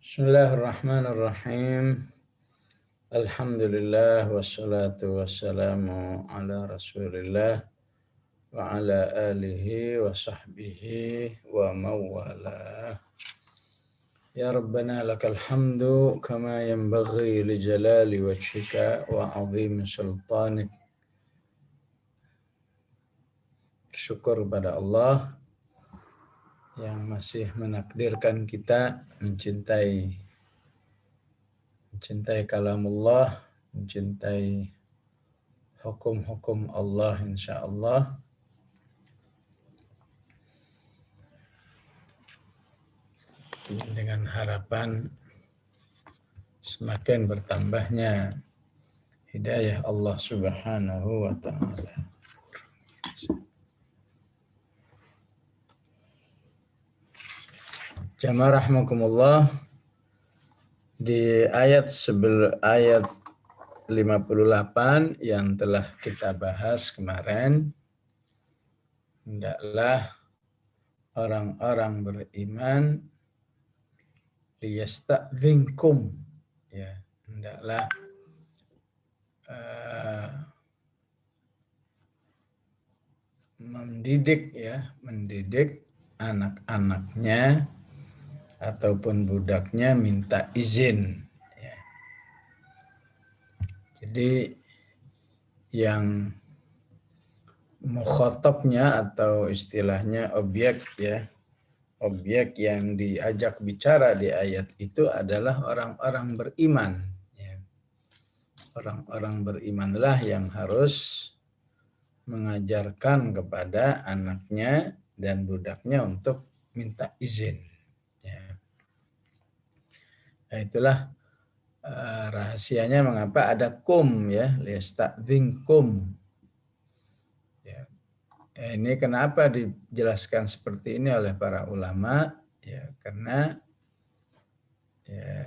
Bismillahirrahmanirrahim. Alhamdulillah wassalatu wassalamu ala Rasulillah wa ala alihi wa sahbihi wa mawalah. Ya Rabbana lakal hamdu kama yanbaghi li jalali wajhika wa azimi sultanik. Bersyukur pada Allah yang masih menakdirkan kita mencintai kalamullah, mencintai hukum-hukum Allah insyaallah. Dengan harapan semakin bertambahnya hidayah Allah Subhanahu wa taala. Jamaah rahmakumullah, di ayat 58 yang telah kita bahas kemarin, hendaklah orang-orang beriman liyasta'dzinkum, ya, hendaklah mendidik anak-anaknya ataupun budaknya minta izin. Ya. Jadi yang mukhatabnya atau istilahnya objek yang diajak bicara di ayat itu adalah orang-orang beriman. Ya. Orang-orang berimanlah yang harus mengajarkan kepada anaknya dan budaknya untuk minta izin. Ya. Nah, itulah rahasianya mengapa ada kum, ya, liyasta'dzinkum. Ya. Ini kenapa dijelaskan seperti ini oleh para ulama? Ya, karena ya,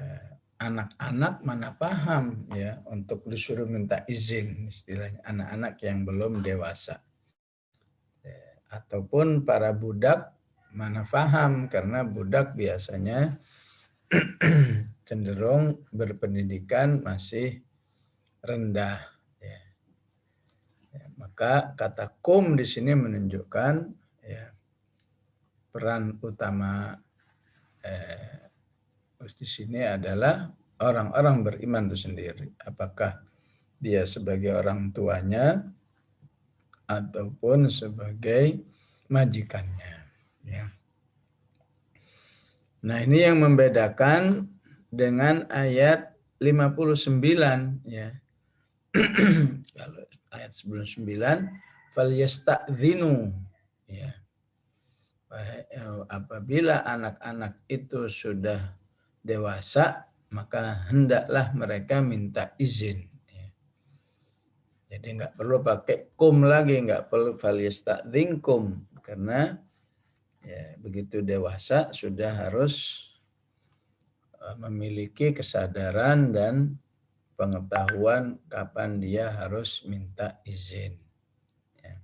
anak-anak mana paham ya untuk disuruh minta izin, istilahnya anak-anak yang belum dewasa. Ya, ataupun para budak mana paham, karena budak biasanya cenderung berpendidikan masih rendah. Ya. Ya, maka kata kum di sini menunjukkan ya, peran utama di sini adalah orang-orang beriman itu sendiri. Apakah dia sebagai orang tuanya ataupun sebagai majikannya. Ya. Nah, ini yang membedakan dengan ayat 59, ya. Kalau ayat 99, falyasta'dzinu, ya. Apabila anak-anak itu sudah dewasa, maka hendaklah mereka minta izin. Ya. Jadi nggak perlu pakai kum lagi, nggak perlu falyasta'dzinkum, karena ya, begitu dewasa sudah harus memiliki kesadaran dan pengetahuan kapan dia harus minta izin. Ya.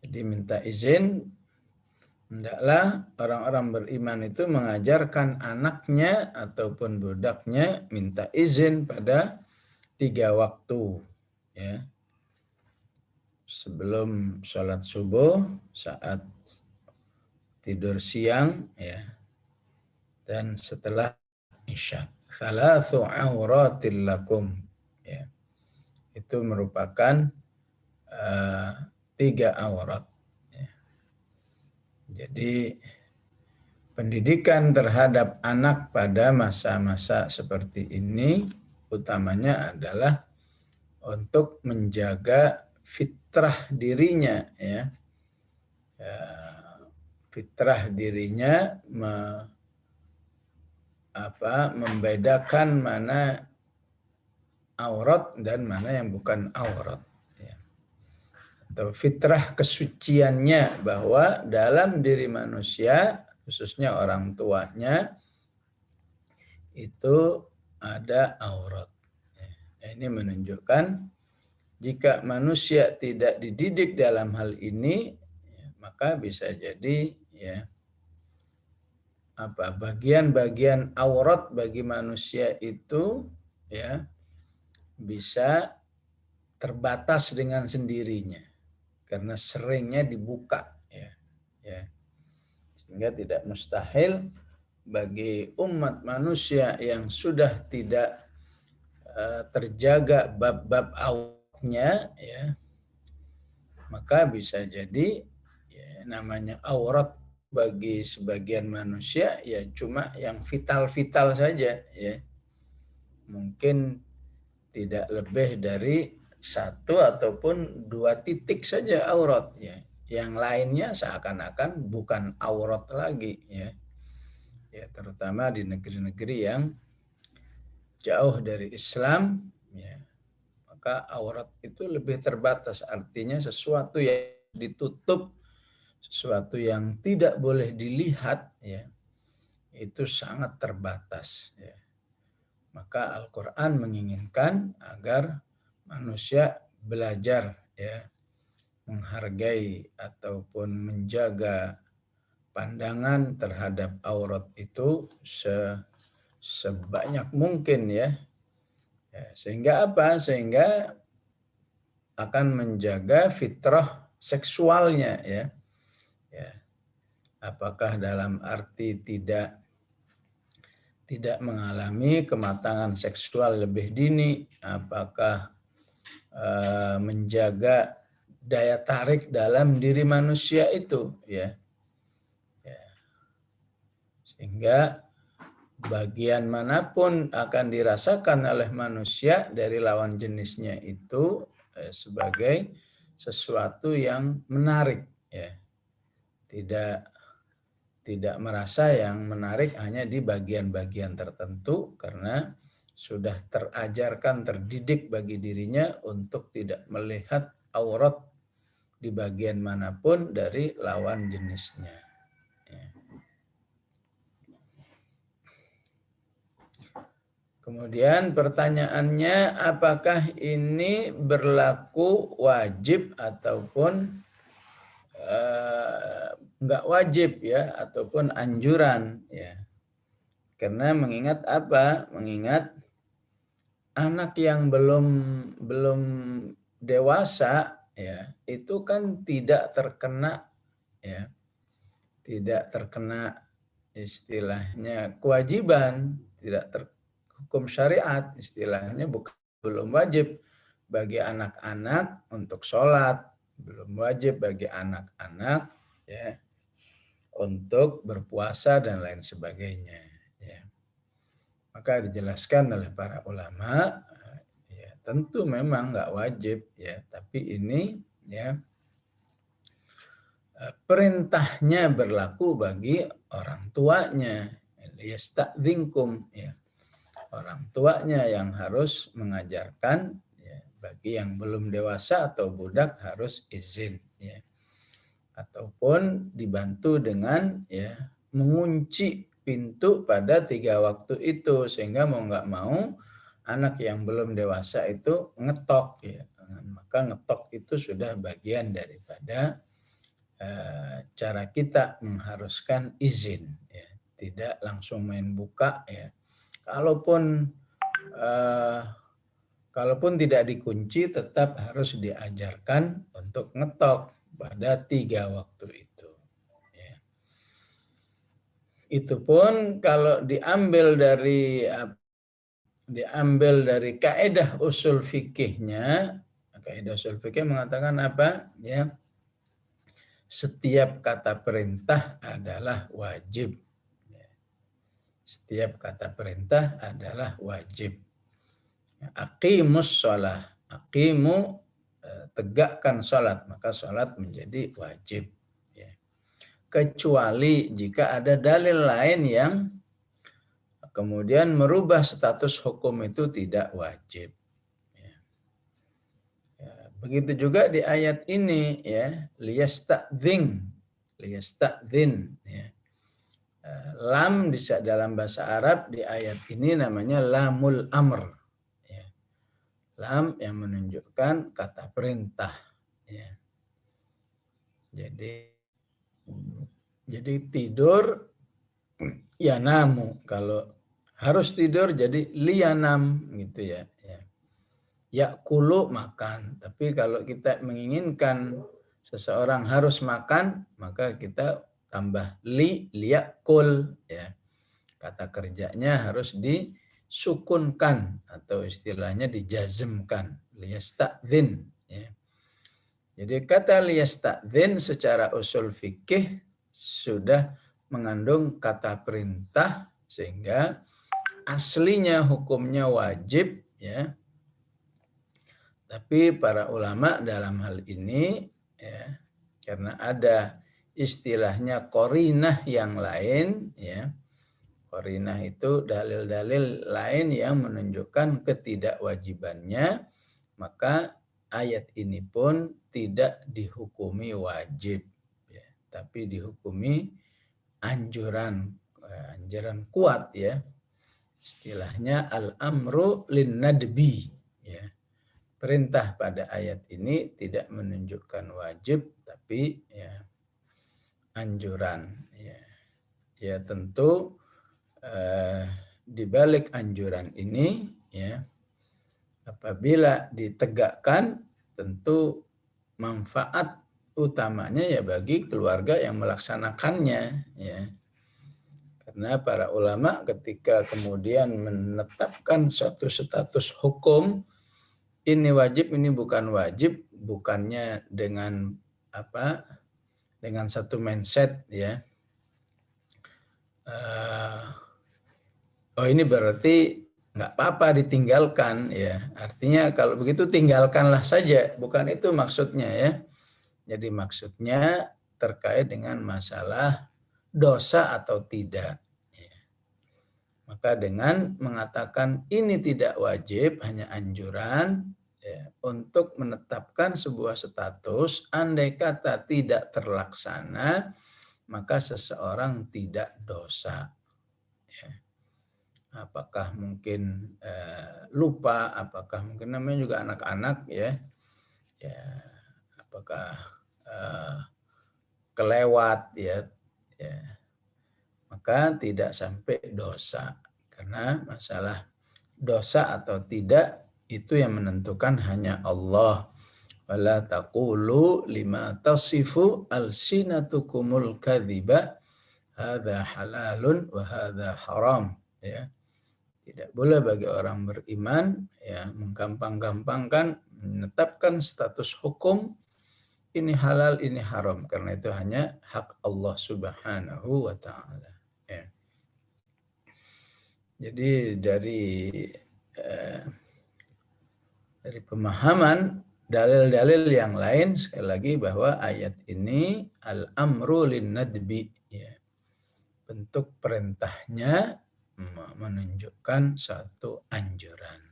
Jadi minta izin, hendaklah orang-orang beriman itu mengajarkan anaknya ataupun budaknya minta izin pada 3 waktu. Ya. Sebelum sholat subuh, saat tidur siang, ya, dan setelah isya. Thalathu auratil lakum, ya. Itu merupakan 3 aurat. Ya. Jadi pendidikan terhadap anak pada masa-masa seperti ini utamanya adalah untuk menjaga fitrah dirinya, ya. Fitrah dirinya membedakan mana aurat dan mana yang bukan aurat. Ya. Atau fitrah kesuciannya, bahwa dalam diri manusia, khususnya orang tuanya, itu ada aurat. Ya. Ini menunjukkan jika manusia tidak dididik dalam hal ini, maka bisa jadi ya bagian-bagian aurat bagi manusia itu ya bisa terbatas dengan sendirinya karena seringnya dibuka ya. Ya. Sehingga tidak mustahil bagi umat manusia yang sudah tidak terjaga bab-bab auratnya ya, maka bisa jadi ya, namanya aurat bagi sebagian manusia ya cuma yang vital-vital saja ya. Mungkin tidak lebih dari satu ataupun dua titik saja aurat ya. Yang lainnya seakan-akan bukan aurat lagi ya. Ya, terutama di negeri-negeri yang jauh dari Islam ya. Maka aurat itu lebih terbatas, artinya sesuatu yang ditutup, sesuatu yang tidak boleh dilihat ya, itu sangat terbatas ya. Maka Al-Qur'an menginginkan agar manusia belajar ya menghargai ataupun menjaga pandangan terhadap aurat itu sebanyak mungkin ya. Ya, sehingga apa? Sehingga akan menjaga fitrah seksualnya ya. Ya. Apakah dalam arti tidak mengalami kematangan seksual lebih dini, apakah menjaga daya tarik dalam diri manusia itu ya. Ya. Sehingga bagian manapun akan dirasakan oleh manusia dari lawan jenisnya itu sebagai sesuatu yang menarik ya. Tidak merasa yang menarik hanya di bagian-bagian tertentu karena sudah terajarkan, terdidik bagi dirinya untuk tidak melihat aurat di bagian manapun dari lawan jenisnya. Ya. Kemudian pertanyaannya, apakah ini berlaku wajib ataupun enggak wajib ya, ataupun anjuran ya. Karena mengingat apa? Mengingat anak yang belum dewasa ya, itu kan tidak terkena ya, tidak terkena istilahnya kewajiban, tidak terhukum syariat, istilahnya belum wajib bagi anak-anak untuk sholat, belum wajib bagi anak-anak ya untuk berpuasa dan lain sebagainya ya. Maka dijelaskan oleh para ulama ya tentu memang nggak wajib ya, tapi ini ya perintahnya berlaku bagi orang tuanya, liyasta'dzinkum ya. Orang tuanya yang harus mengajarkan ya, bagi yang belum dewasa atau budak harus izin ya. Ataupun dibantu dengan ya mengunci pintu pada 3 waktu itu sehingga mau nggak mau anak yang belum dewasa itu ngetok ya. Maka ngetok itu sudah bagian daripada cara kita mengharuskan izin ya. Tidak langsung main buka ya. Kalaupun tidak dikunci tetap harus diajarkan untuk ngetok pada 3 waktu itu. Ya. Itu pun kalau diambil dari kaidah usul fikihnya, kaidah usul fikih mengatakan apa? Ya, setiap kata perintah adalah wajib. Setiap kata perintah adalah wajib. Aqimus sholah, aqimu tegakkan sholat, maka sholat menjadi wajib. Ya. Kecuali jika ada dalil lain yang kemudian merubah status hukum itu tidak wajib. Ya. Ya. Begitu juga di ayat ini ya, liyasta'dzin ya. Lam dalam bahasa Arab di ayat ini namanya lamul amr. Ya. Lam yang menunjukkan kata perintah. Ya. Jadi tidur yanamu. Kalau harus tidur jadi liyanam gitu ya. Yakulu makan. Tapi kalau kita menginginkan seseorang harus makan, maka kita tambah liyakul ya. Kata kerjanya harus disukunkan atau istilahnya dijazmkan, liyasta'dzin ya. Jadi kata liyasta'dzin secara usul fikih sudah mengandung kata perintah sehingga aslinya hukumnya wajib ya. Tapi para ulama dalam hal ini ya, karena ada istilahnya qarinah yang lain ya. Qarinah itu dalil-dalil lain yang menunjukkan ketidakwajibannya, maka ayat ini pun tidak dihukumi wajib ya, tapi dihukumi anjuran anjuran kuat ya. Istilahnya al-amru lin-nadbi ya. Perintah pada ayat ini tidak menunjukkan wajib tapi ya anjuran ya. Ya tentu di balik anjuran ini ya apabila ditegakkan tentu manfaat utamanya ya bagi keluarga yang melaksanakannya ya. Karena para ulama ketika kemudian menetapkan suatu status hukum ini wajib ini bukan wajib, bukannya dengan dengan satu mindset ya. Oh ini berarti nggak apa-apa ditinggalkan ya. Artinya kalau begitu tinggalkanlah saja, bukan itu maksudnya ya. Jadi maksudnya terkait dengan masalah dosa atau tidak. Ya. Maka dengan mengatakan ini tidak wajib, hanya anjuran ya, untuk menetapkan sebuah status, andai kata tidak terlaksana, maka seseorang tidak dosa. Ya. Apakah mungkin lupa, apakah mungkin namanya juga anak-anak ya, apakah kelewat ya, maka tidak sampai dosa karena masalah dosa atau tidak itu yang menentukan hanya Allah. Wala taqulu lima tasifu alsinatukumul kadhiba hadza halalun wa hadza haram ya. Tidak boleh bagi orang beriman ya menggampang-gampangkan menetapkan status hukum ini halal ini haram karena itu hanya hak Allah Subhanahu wa taala ya. Jadi dari pemahaman dalil-dalil yang lain sekali lagi bahwa ayat ini al-amru lin-nadbi ya. Bentuk perintahnya menunjukkan satu anjuran.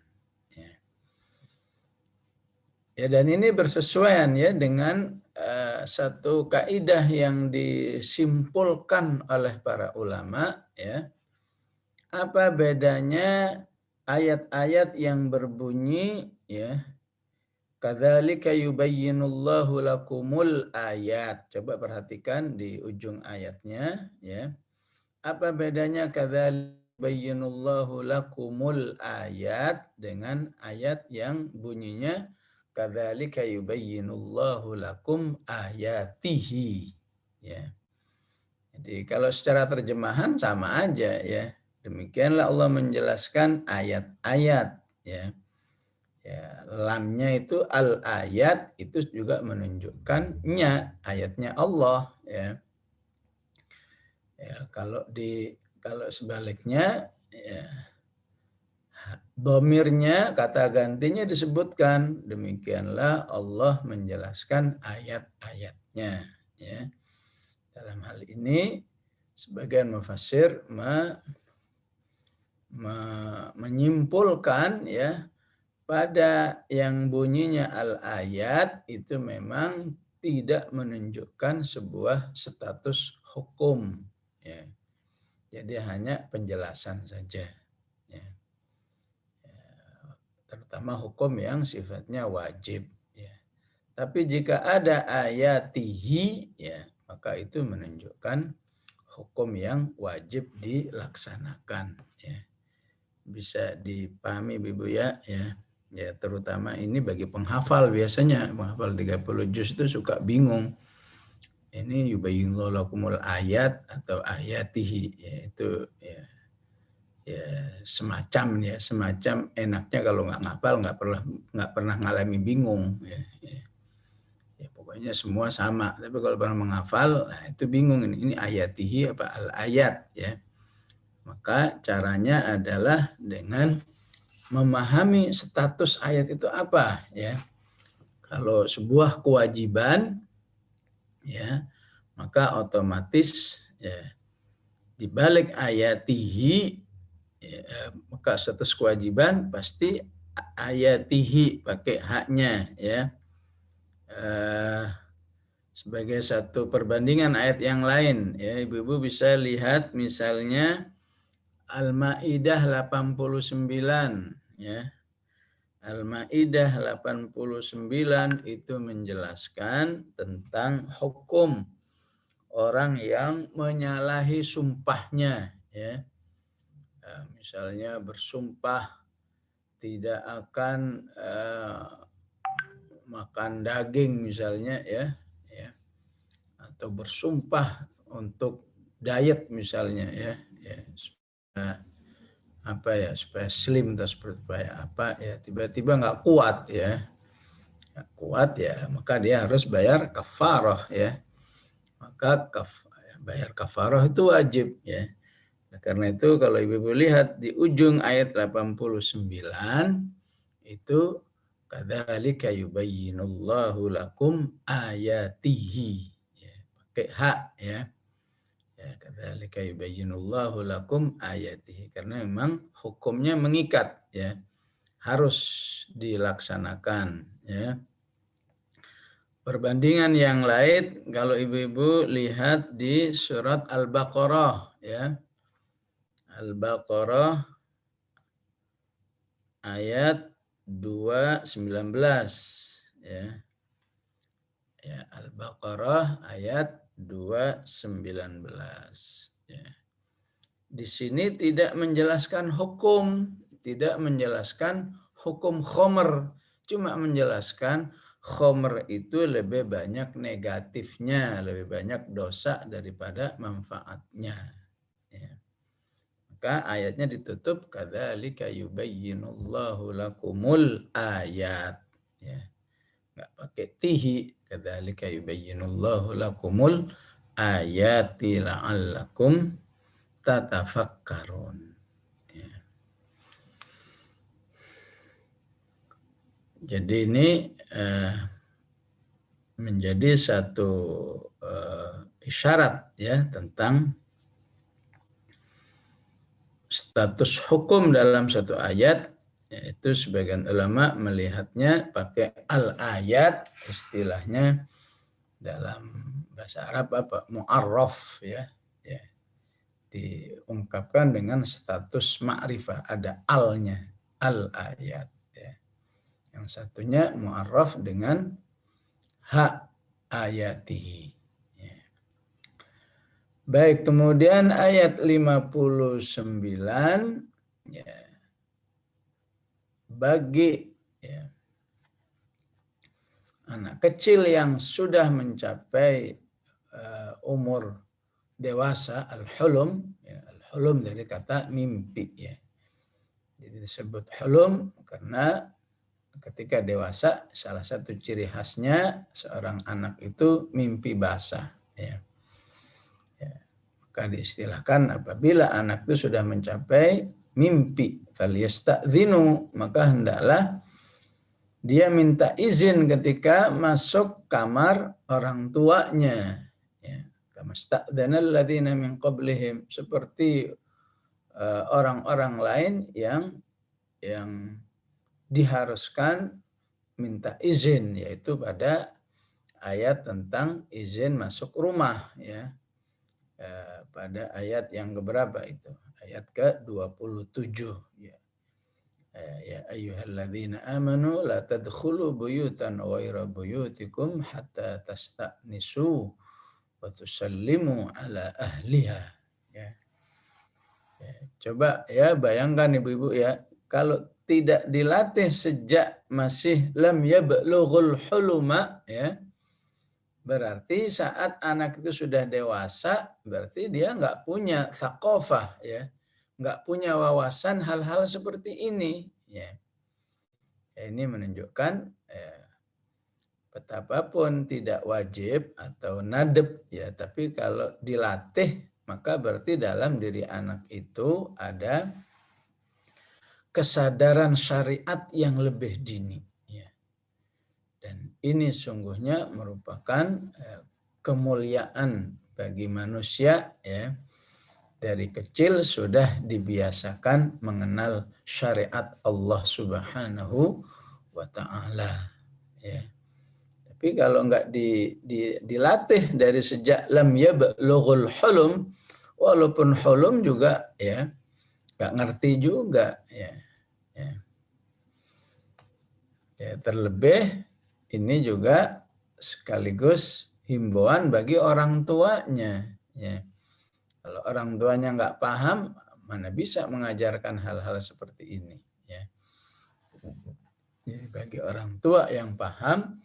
Ya, dan ini bersesuaian ya dengan satu kaidah yang disimpulkan oleh para ulama ya. Apa bedanya ayat-ayat yang berbunyi ya kadzalika yubayyinullahu lakumul ayat. Coba perhatikan di ujung ayatnya ya. Apa bedanya kadzalika yubayyinullahu lakumul ayat dengan ayat yang bunyinya kadzalika yubayyinullahu lakum ayatihi ya. Jadi kalau secara terjemahan sama aja ya. Demikianlah Allah menjelaskan ayat-ayat ya. Ya, lamnya itu al-ayat itu juga menunjukkannya ayatnya Allah ya. Ya, kalau sebaliknya ya, domirnya kata gantinya disebutkan demikianlah Allah menjelaskan ayat-ayatnya ya. Dalam hal ini sebagian mufassir menyimpulkan ya pada yang bunyinya al-ayat itu memang tidak menunjukkan sebuah status hukum ya. Jadi hanya penjelasan saja ya. Terutama hukum yang sifatnya wajib ya. Tapi jika ada ayatihi ya, maka itu menunjukkan hukum yang wajib dilaksanakan, ya. Bisa dipahami Ibu ya, ya. Ya, terutama ini bagi penghafal biasanya, penghafal 30 juz itu suka bingung. Ini yubayyinullahu lakumul ayat atau ayatihi, ya itu ya, ya semacam enaknya kalau nggak ngapal nggak pernah ngalami bingung, ya, ya. Ya, pokoknya semua sama. Tapi kalau pernah menghafal, nah itu bingung ini ayatihi apa al ayat, ya. Maka caranya adalah dengan memahami status ayat itu apa, ya. Kalau sebuah kewajiban, ya, maka otomatis ya di balik ayatihi, ya, maka status kewajiban pasti ayatihi pakai haknya, ya. Sebagai satu perbandingan ayat yang lain, ya, Ibu-ibu bisa lihat misalnya Al-Maidah 89, ya. Al-Maidah 89 itu menjelaskan tentang hukum orang yang menyalahi sumpahnya, ya. Nah, misalnya bersumpah tidak akan makan daging misalnya, ya, ya. Atau bersumpah untuk diet misalnya, ya, ya. Supaya slim atau supaya apa, ya, tiba-tiba nggak kuat, ya, nggak kuat, ya, maka dia harus bayar kafarah, ya. Maka bayar kafarah itu wajib, ya. Nah, karena itu kalau Ibu-ibu lihat di ujung ayat 89 itu kadzalika yubayyinullahu lakum ayatihi, ya, pakai hak, ya. Ya, kadzalika yubayyinullahu lakum ayatihi, karena memang hukumnya mengikat, ya. Harus dilaksanakan, ya. Perbandingan yang lain kalau Ibu-ibu lihat di surat Al-Baqarah, ya. Al-Baqarah ayat 219, ya. Ya, Al-Baqarah ayat 219, ya. Di sini tidak menjelaskan hukum, tidak menjelaskan hukum khomer, cuma menjelaskan khomer itu lebih banyak negatifnya, lebih banyak dosa daripada manfaatnya, ya. Maka ayatnya ditutup kadzalika yubayyinullahu lakumul ayat, ya. Enggak pakai tihi, kadzalika yubayyinullahu lakumul ayati la'allakum tatafakkarun, ya. Jadi ini menjadi satu isyarat, ya, tentang status hukum dalam satu ayat, yaitu sebagian ulama melihatnya pakai al-ayat, istilahnya dalam bahasa Arab apa? Mu'arraf, ya. Ya. Diungkapkan dengan status ma'rifah, ada al-nya, al-ayat, ya. Yang satunya mu'arraf dengan hak ayatihi. Baik, kemudian ayat 59, ya, bagi, ya, anak kecil yang sudah mencapai umur dewasa, al-hulum, ya, al-hulum dari kata mimpi, ya. Jadi disebut hulum karena ketika dewasa salah satu ciri khasnya seorang anak itu mimpi basah, ya. Maka diistilahkan apabila anak itu sudah mencapai mimpi, falyasta'dzinu, maka hendaklah dia minta izin ketika masuk kamar orang tuanya, ya. Kama sta'dzanal ladzina min qablihim, seperti orang-orang lain yang diharuskan minta izin, yaitu pada ayat tentang izin masuk rumah, ya. Pada ayat yang keberapa itu? Ayat ke-27, ya. Ya ayyuhalladzina amanu la tadkhulu buyutan ghaira buyutikum hatta tasta'nisu wa tusallimu ala ahliha. Ya. Ya, coba ya bayangkan ibu-ibu ya, kalau tidak dilatih sejak masih lam yablughul huluma ya, berarti saat anak itu sudah dewasa, berarti dia nggak punya thaqafah ya, nggak punya wawasan hal-hal seperti ini. Ya. Ini menunjukkan betapapun tidak wajib atau nadab ya, tapi kalau dilatih maka berarti dalam diri anak itu ada kesadaran syariat yang lebih dini. Ya. Dan ini sungguhnya merupakan kemuliaan bagi manusia ya. Dari kecil sudah dibiasakan mengenal syariat Allah Subhanahu wa Ta'ala. Ya. Tapi kalau enggak dilatih dari sejak lam yablughul hulum, walaupun hulum juga ya enggak ngerti juga ya. Ya, terlebih ini juga sekaligus himbauan bagi orang tuanya ya. Kalau orang tuanya enggak paham, mana bisa mengajarkan hal-hal seperti ini ya. Jadi bagi orang tua yang paham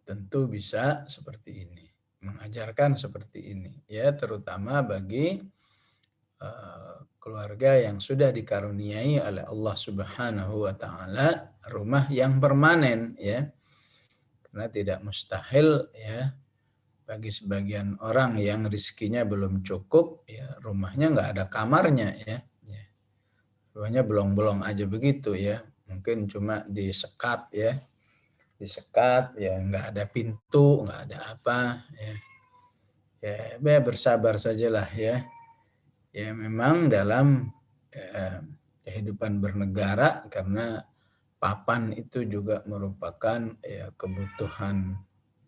tentu bisa seperti ini, mengajarkan seperti ini ya, terutama bagi keluarga yang sudah dikaruniai oleh Allah Subhanahu wa Ta'ala rumah yang permanen ya, karena tidak mustahil ya bagi sebagian orang yang rizkinya belum cukup ya, rumahnya nggak ada kamarnya ya, rumahnya bolong-bolong aja begitu ya, mungkin cuma disekat ya, nggak ada pintu, nggak ada apa ya. Ya bersabar sajalah ya. Ya memang dalam kehidupan bernegara, karena papan itu juga merupakan ya, kebutuhan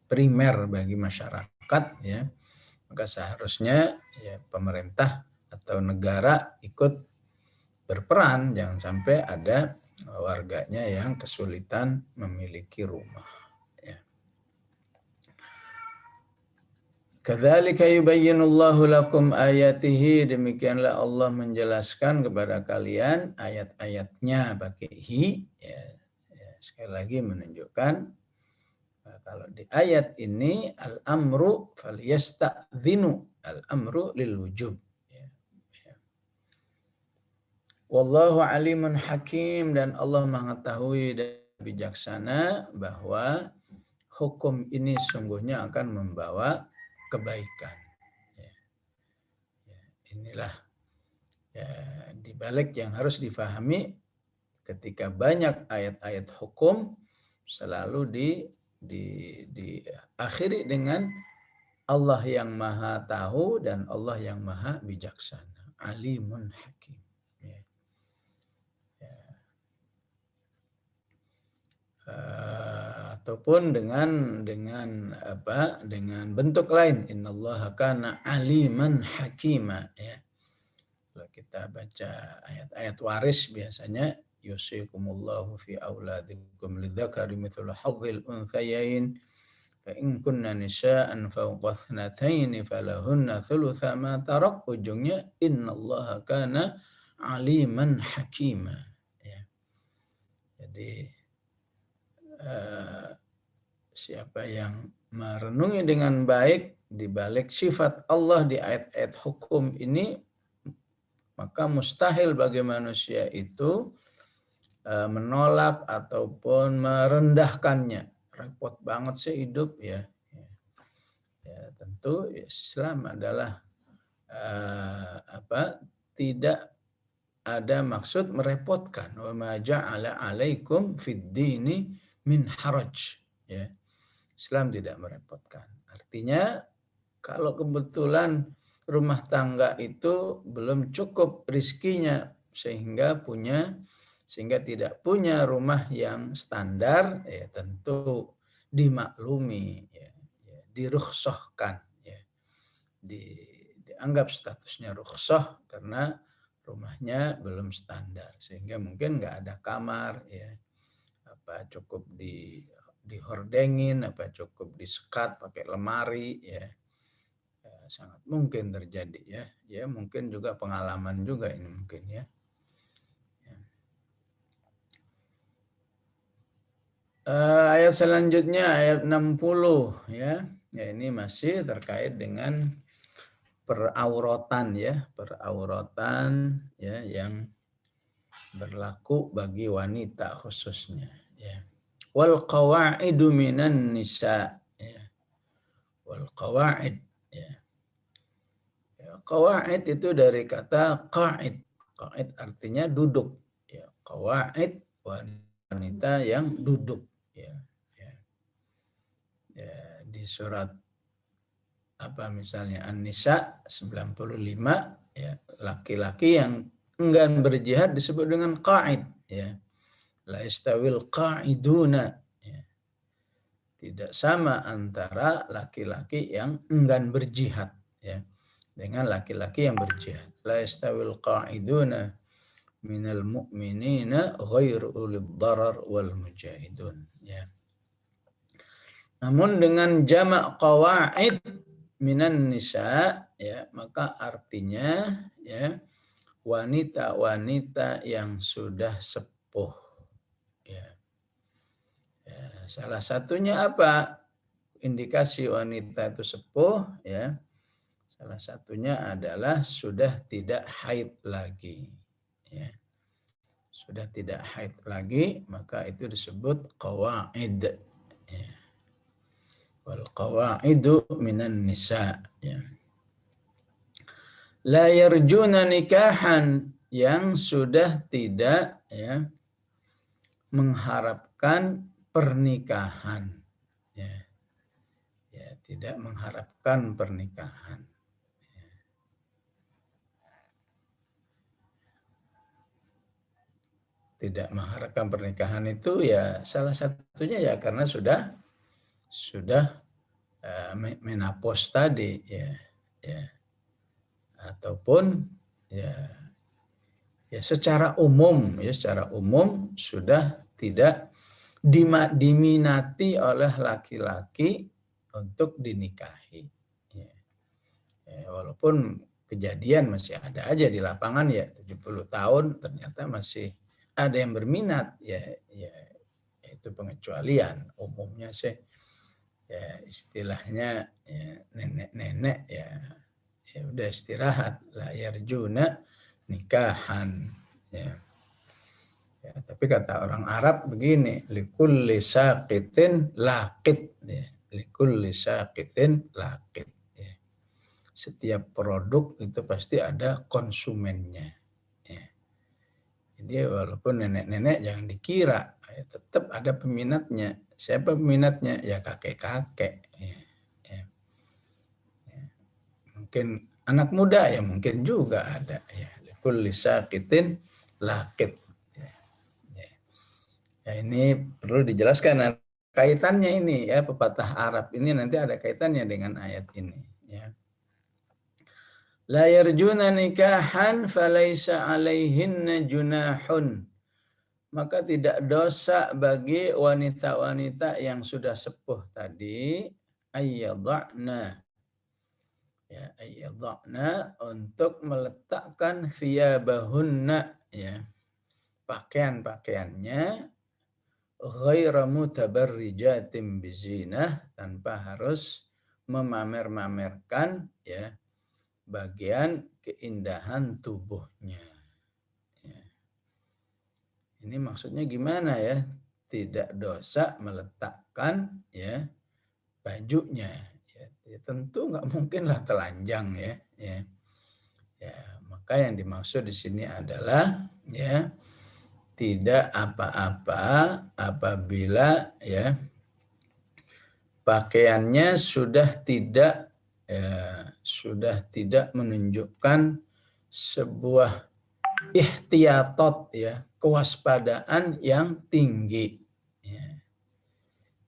primer bagi masyarakat ya. Maka seharusnya ya pemerintah atau negara ikut berperan, jangan sampai ada warganya yang kesulitan memiliki rumah. Ya. Kadzalika yubayyinullahu lakum ayatihi, demikianlah Allah menjelaskan kepada kalian ayat-ayatnya pakai hi ya. Sekali lagi menunjukkan kalau di ayat ini al-amru falyasta'dzinu, al-amru lil wujub. Wallahu alimun hakim, dan Allah mengetahui dan bijaksana bahwa hukum ini sungguhnya akan membawa kebaikan. Inilah ya, dibalik yang harus difahami ketika banyak ayat-ayat hukum selalu diakhiri dengan Allah yang maha tahu dan Allah yang maha bijaksana, alimun hakim. Ataupun dengan bentuk lain, innallaha kana aliman hakima ya. Kalau kita baca ayat-ayat waris biasanya yusikumullahu fi auladikum lidzakari mithlu hadzil unthayain fa in kunna nisaan fawqa thnataini falahunna thulutsa ma tarak, ujungnya innallaha kana aliman hakima ya. Jadi siapa yang merenungi dengan baik di balik sifat Allah di ayat-ayat hukum ini, maka mustahil bagi manusia itu menolak ataupun merendahkannya. Repot banget sih hidup ya. Ya tentu Islam adalah tidak ada maksud merepotkan. Wa ma ja'ala 'alaikum fid dini min haraj ya. Islam tidak merepotkan. Artinya kalau kebetulan rumah tangga itu belum cukup rizkinya sehingga tidak punya rumah yang standar ya, tentu dimaklumi ya, dirukhsahkan ya. Dianggap statusnya rukhsah karena rumahnya belum standar, sehingga mungkin nggak ada kamar ya, cukup di dihordengin, apa cukup disekat pakai lemari, ya. Sangat mungkin terjadi, ya. Ya mungkin juga pengalaman juga ini mungkin, ya. Ayat selanjutnya ayat 60, ya. Ya ini masih terkait dengan perauratan, ya, perauratan, ya, yang berlaku bagi wanita khususnya, ya. Wal qawaidu minan nisa, ya. Wal qawaid, ya. Qawaid itu dari kata qaid. Qaid artinya duduk, ya. Qawaid wanita yang duduk, ya. Ya. Ya, di surat apa misalnya An-Nisa 95, ya, laki-laki yang enggan berjihad disebut dengan qaid, ya. La istawil qa'iduna, ya. Tidak sama antara laki-laki yang enggan berjihad, ya, dengan laki-laki yang berjihad. La istawil qa'iduna minal mu'minina ghairu ulil darar wal mujahidun, ya. Namun dengan jamak qawaid minan nisa, ya, maka artinya, ya, wanita-wanita yang sudah sepuh, ya. Ya, salah satunya apa? Indikasi wanita itu sepuh, ya. Salah satunya adalah sudah tidak haid lagi, ya. Sudah tidak haid lagi, maka itu disebut qawaid, ya. Wal qawaidu minan nisa, ya. La yarjuna nikahan, yang sudah tidak, ya, mengharapkan pernikahan, ya. Ya, tidak mengharapkan pernikahan. Tidak mengharapkan pernikahan itu ya salah satunya ya karena sudah menopause tadi, ya, ya. Ataupun ya secara umum, ya, secara umum sudah tidak diminati oleh laki-laki untuk dinikahi, ya. Ya, walaupun kejadian masih ada aja di lapangan, ya, 70 tahun ternyata masih ada yang berminat, ya, ya itu pengecualian. Umumnya sih ya istilahnya ya, nenek-nenek ya udah istirahat, la yarjuna nikahan, ya. Ya, tapi kata orang Arab begini, likulli saqitin laqit, ya. Likulli saqitin laqit, ya. Setiap produk itu pasti ada konsumennya, ya. Jadi walaupun nenek-nenek jangan dikira, ya, tetap ada peminatnya. Siapa peminatnya? Ya kakek-kakek, ya. Ya. Ya. Mungkin anak muda ya mungkin juga ada, ya. Likulli saqitin laqit. Ya, ini perlu dijelaskan kaitannya ini, ya, pepatah Arab ini nanti ada kaitannya dengan ayat ini, ya. La yarjuna nikahan falaisa alaihinna junahun. Maka tidak dosa bagi wanita-wanita yang sudah sepuh tadi ayyadha'na, ya, ayyadha'na untuk meletakkan thiyabahunna, ya, pakaian-pakaiannya ghaira mutabarrijatin bizinah, tanpa harus memamer-mamerkan, ya, bagian keindahan tubuhnya, ya. Ini maksudnya gimana, ya? Tidak dosa meletakkan, ya, bajunya, ya, ya tentu nggak mungkinlah telanjang, ya, ya. Ya, maka yang dimaksud di sini adalah, ya, tidak apa-apa apabila, ya, pakaiannya sudah tidak menunjukkan sebuah ihtiyatot, ya, kewaspadaan yang tinggi, ya.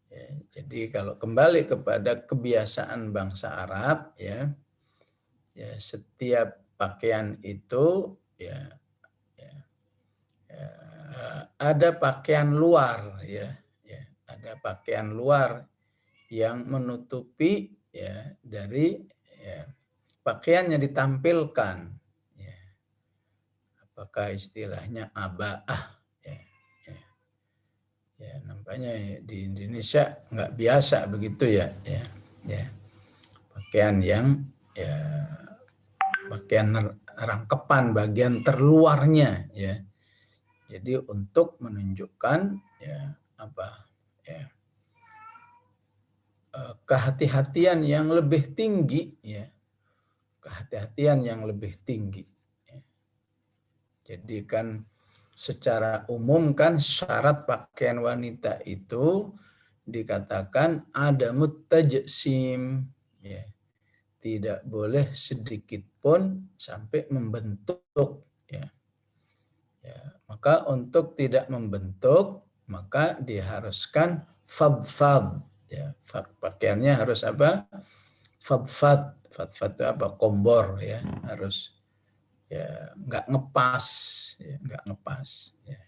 Ya, jadi kalau kembali kepada kebiasaan bangsa Arab, ya, ya setiap pakaian itu, ya, ya, ya ada pakaian luar, ya, ya ada pakaian luar yang menutupi ya dari ya, pakaian yang ditampilkan. Ya. Apakah istilahnya abaah? Ya, ya. Ya, nampaknya di Indonesia nggak biasa begitu ya. Ya, ya. Pakaian yang ya pakaian rangkepan bagian terluarnya ya. Jadi untuk menunjukkan ya apa ya kehati-hatian yang lebih tinggi ya. Kehati-hatian yang lebih tinggi. Ya. Jadi kan secara umum kan syarat pakaian wanita itu dikatakan ada mutajsim ya. Tidak boleh sedikit pun sampai membentuk ya. Ya, maka untuk tidak membentuk maka diharuskan fadfad ya. Pakaiannya harus apa? Fadfad. Fadfad itu apa? Kombor ya, harus ya nggak ngepas ya, nggak ngepas ya.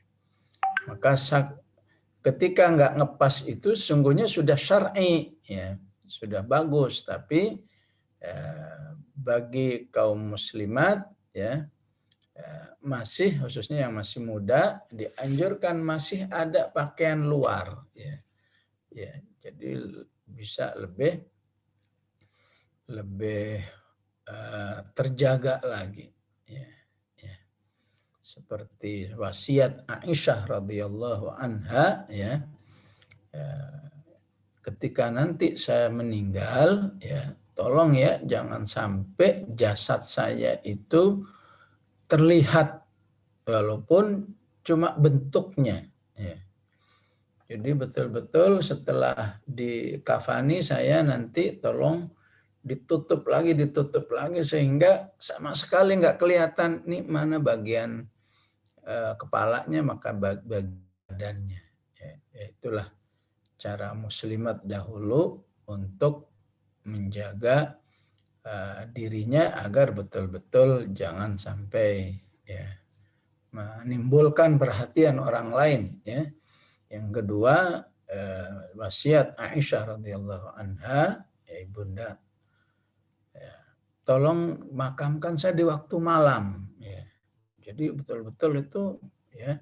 Maka ketika nggak ngepas itu sungguhnya sudah syar'i ya, sudah bagus, tapi bagi kaum muslimat ya masih khususnya yang masih muda dianjurkan masih ada pakaian luar ya. Ya, jadi bisa lebih terjaga lagi ya. Ya. Seperti wasiat Aisyah radhiyallahu anha ya. Ya, ketika nanti saya meninggal ya tolong ya jangan sampai jasad saya itu terlihat walaupun cuma bentuknya ya. Jadi betul-betul setelah dikafani saya nanti tolong ditutup lagi sehingga sama sekali nggak kelihatan nih mana bagian kepalanya maka badannya ya, itulah cara muslimat dahulu untuk menjaga dirinya agar betul-betul jangan sampai ya menimbulkan perhatian orang lain ya. Yang kedua wasiat Aisyah radhiyallahu anha ya ibunda ya, tolong makamkan saya di waktu malam ya. Jadi betul-betul itu ya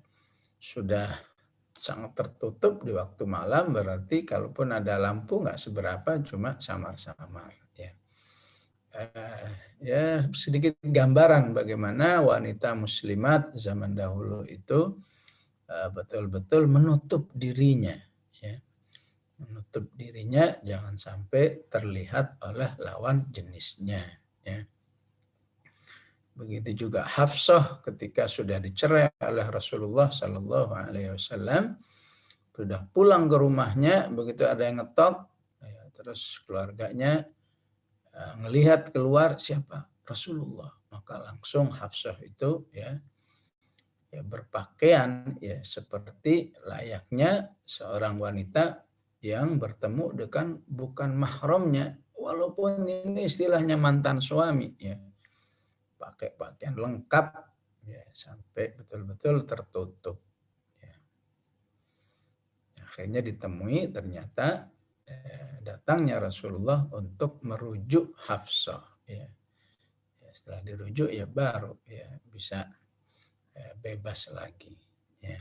sudah sangat tertutup di waktu malam, berarti kalaupun ada lampu nggak seberapa, cuma samar-samar ya. Ya sedikit gambaran bagaimana wanita muslimat zaman dahulu itu betul-betul menutup dirinya ya. Menutup dirinya jangan sampai terlihat oleh lawan jenisnya ya. Begitu juga Hafsah ketika sudah dicerai oleh Rasulullah Sallallahu Alaihi Wasallam, sudah pulang ke rumahnya, begitu ada yang ngetok, ya, terus keluarganya ngelihat keluar siapa Rasulullah, maka langsung Hafsah itu ya berpakaian ya seperti layaknya seorang wanita yang bertemu dengan bukan mahramnya, walaupun ini istilahnya mantan suami ya. Pakai pakaian lengkap ya, sampai betul-betul tertutup ya. Akhirnya ditemui ternyata datangnya Rasulullah untuk merujuk Hafsah ya. Setelah dirujuk ya baru ya bisa bebas lagi ya.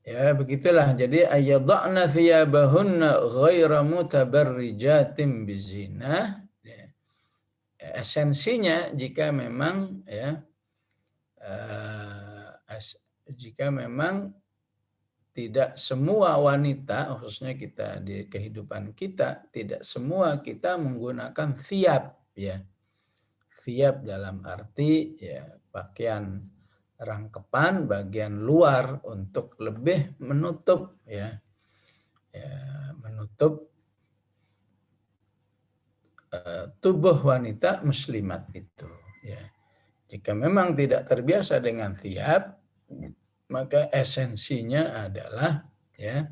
Ya begitulah, jadi ayyadha'na thiyabahunna ghaira mutabarrijatin bizinah. Esensinya jika memang ya jika memang tidak semua wanita, khususnya kita di kehidupan kita, tidak semua kita menggunakan thiyab ya. Thiyab dalam arti ya pakaian rangkepan bagian luar untuk lebih menutup ya, menutup tubuh wanita muslimat itu ya. Jika memang tidak terbiasa dengan thiyab, maka esensinya adalah ya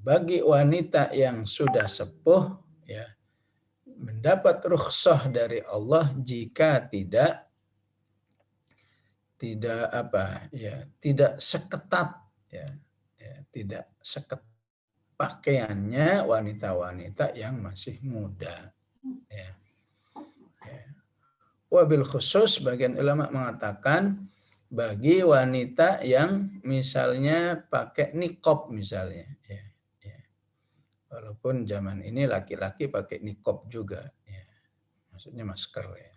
bagi wanita yang sudah sepuh ya mendapat rukhsah dari Allah jika tidak apa ya tidak seketat ya tidak seketat pakaiannya wanita-wanita yang masih muda. Ya. Ya. Wabil khusus, bagian ulama mengatakan bagi wanita yang misalnya pakai niqab misalnya. Ya. Ya. Walaupun zaman ini laki-laki pakai niqab juga. Ya. Maksudnya masker. Ya.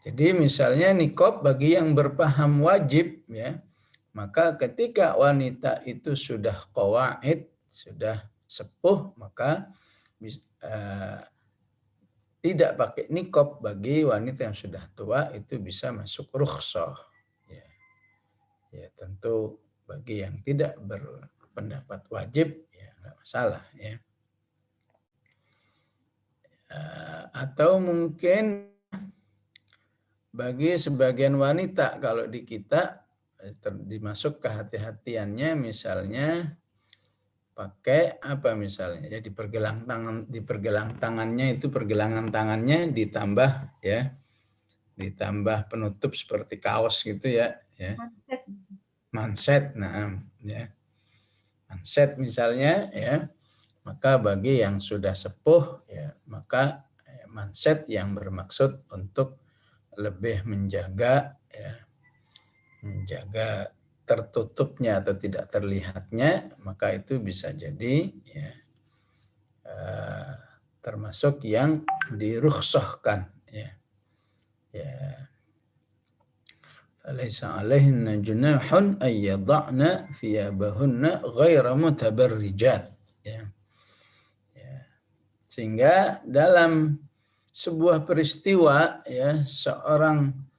Jadi misalnya niqab bagi yang berpaham wajib, ya, maka ketika wanita itu sudah qawaid, sudah sepuh, maka tidak pakai niqab bagi wanita yang sudah tua itu bisa masuk rukhsah. Ya, ya tentu bagi yang tidak berpendapat wajib ya nggak masalah ya. Atau mungkin bagi sebagian wanita kalau di kita dimasuk kehati-hatiannya misalnya pakai apa misalnya ya di pergelang tangannya itu pergelangan tangannya ditambah ya ditambah penutup seperti kaos gitu ya manset nah ya manset misalnya ya maka bagi yang sudah sepuh ya maka manset yang bermaksud untuk lebih menjaga ya menjaga tertutupnya atau tidak terlihatnya, maka itu bisa jadi ya, termasuk yang dirukhsahkan. Ya. Ya. Alaysa alaihinna junahun ay yada'na thiyabahunna ghaira mutabarrijat. Ya. Ya. Sehingga dalam sebuah peristiwa ya seorang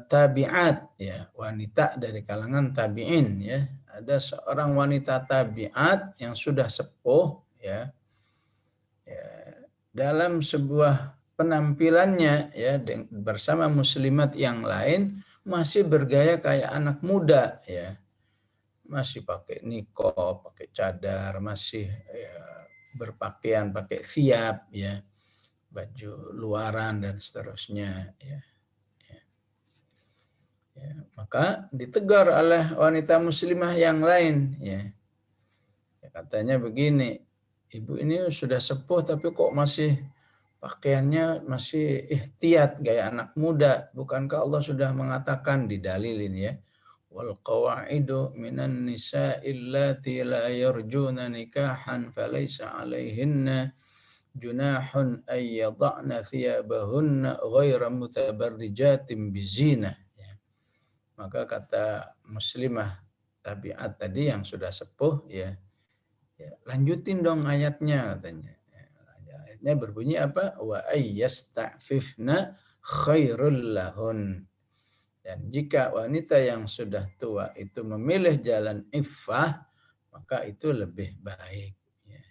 tabi'at ya wanita dari kalangan tabi'in ya ada seorang wanita tabi'at yang sudah sepuh ya, ya dalam sebuah penampilannya ya bersama muslimat yang lain masih bergaya kayak anak muda ya masih pakai niqab pakai cadar masih ya, berpakaian pakai thiyab ya baju luaran dan seterusnya ya. Ya, maka ditegur oleh wanita muslimah yang lain ya. Ya katanya begini, ibu ini sudah sepuh tapi kok masih pakaiannya masih ihtiyat gaya anak muda. Bukankah Allah sudah mengatakan didalilin ya. Wal qawaidu minan nisa'i allati la yarjuna nikahan falaysa 'alaihinna junahun ay yada'na thiyabahunna ghaira mutabarrijatin bizina. Maka kata muslimah tabiat tadi yang sudah sepuh ya, ya lanjutin dong ayatnya katanya. Ayatnya berbunyi apa? Wa ayyasta'fifna khairul lahun. Dan jika wanita yang sudah tua itu memilih jalan iffah, maka itu lebih baik. Ya.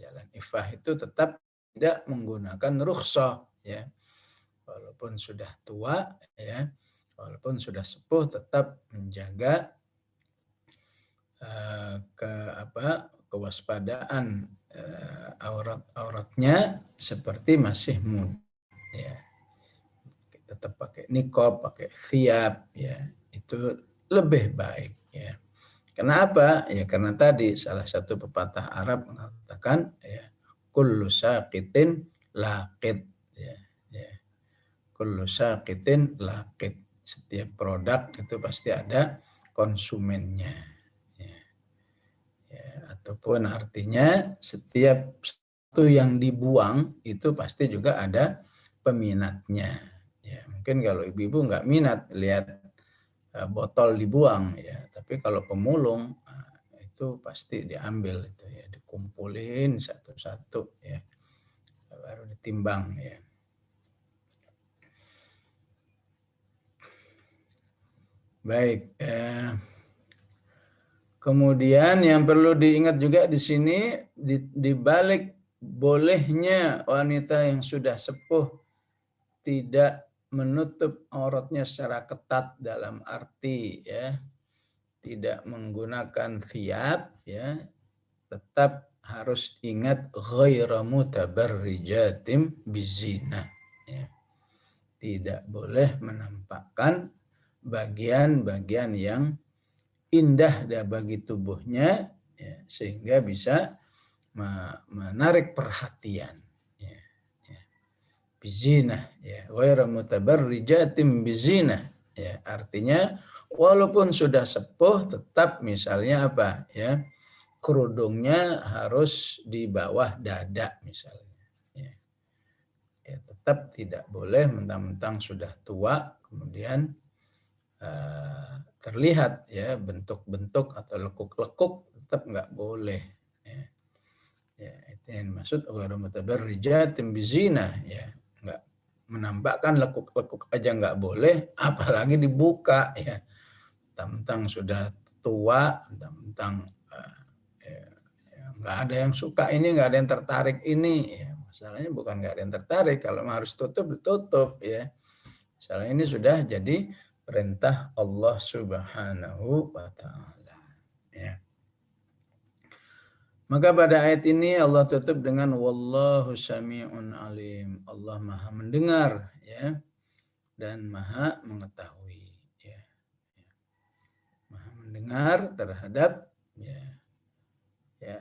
Jalan iffah itu tetap tidak menggunakan rukhsah. Ya. Walaupun sudah tua, ya, walaupun sudah sepuh tetap menjaga kewaspadaan auratnya seperti masih muda ya. Tetap pakai niqab, pakai thiyab ya. Itu lebih baik ya. Kenapa? Ya karena tadi salah satu pepatah Arab mengatakan ya kullu saqitin laqit ya. Ya. Kullu saqitin laqit. Setiap produk itu pasti ada konsumennya. Ya. Ya, ataupun artinya setiap satu yang dibuang itu pasti juga ada peminatnya. Ya, mungkin kalau ibu-ibu nggak minat lihat botol dibuang ya, tapi kalau pemulung itu pasti diambil itu ya, dikumpulin satu-satu ya, baru ditimbang ya. Baik. Kemudian yang perlu diingat juga di sini di balik bolehnya wanita yang sudah sepuh tidak menutup auratnya secara ketat dalam arti ya tidak menggunakan thiyab ya tetap harus ingat ghaira mutabarrijatim bizina ya. Tidak boleh menampakkan bagian-bagian yang indah bagi tubuhnya, ya, sehingga bisa menarik perhatian, ya, ya. Bizinah, ya, ghairu mutabarrijatin bizinah, ya, artinya walaupun sudah sepuh tetap misalnya apa, ya, kerudungnya harus di bawah dada misalnya, ya. Ya, tetap tidak boleh mentang-mentang sudah tua kemudian terlihat ya bentuk-bentuk atau lekuk-lekuk, tetap nggak boleh, ya. Ya, itu yang dimaksud ghairu mutabarrijatin bizinah, ya, nggak menampakkan lekuk-lekuk aja nggak boleh, apalagi dibuka, ya, mentang-mentang sudah tua, mentang-mentang nggak ada yang suka ini, nggak ada yang tertarik ini, ya, masalahnya bukan nggak ada yang tertarik, kalau harus tutup ditutup, ya. Masalah ini sudah jadi perintah Allah Subhanahu wa taala, ya. Maka pada ayat ini Allah tutup dengan wallahu sami'un alim. Allah Maha mendengar, ya, dan Maha mengetahui, ya. Maha mendengar terhadap, ya, ya,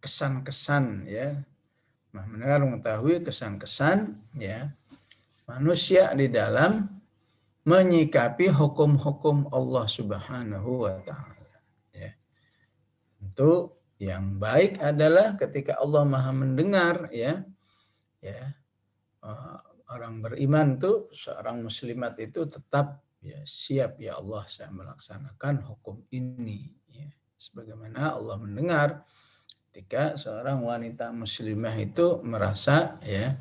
kesan-kesan, ya. Maha mendengar mengetahui kesan-kesan, ya, manusia di dalam menyikapi hukum-hukum Allah Subhanahu wa taala, ya. Tentu yang baik adalah ketika Allah Maha mendengar, ya, ya, orang beriman tuh, seorang muslimat itu tetap, ya, siap, ya Allah saya melaksanakan hukum ini, ya. Sebagaimana Allah mendengar ketika seorang wanita muslimah itu merasa, ya,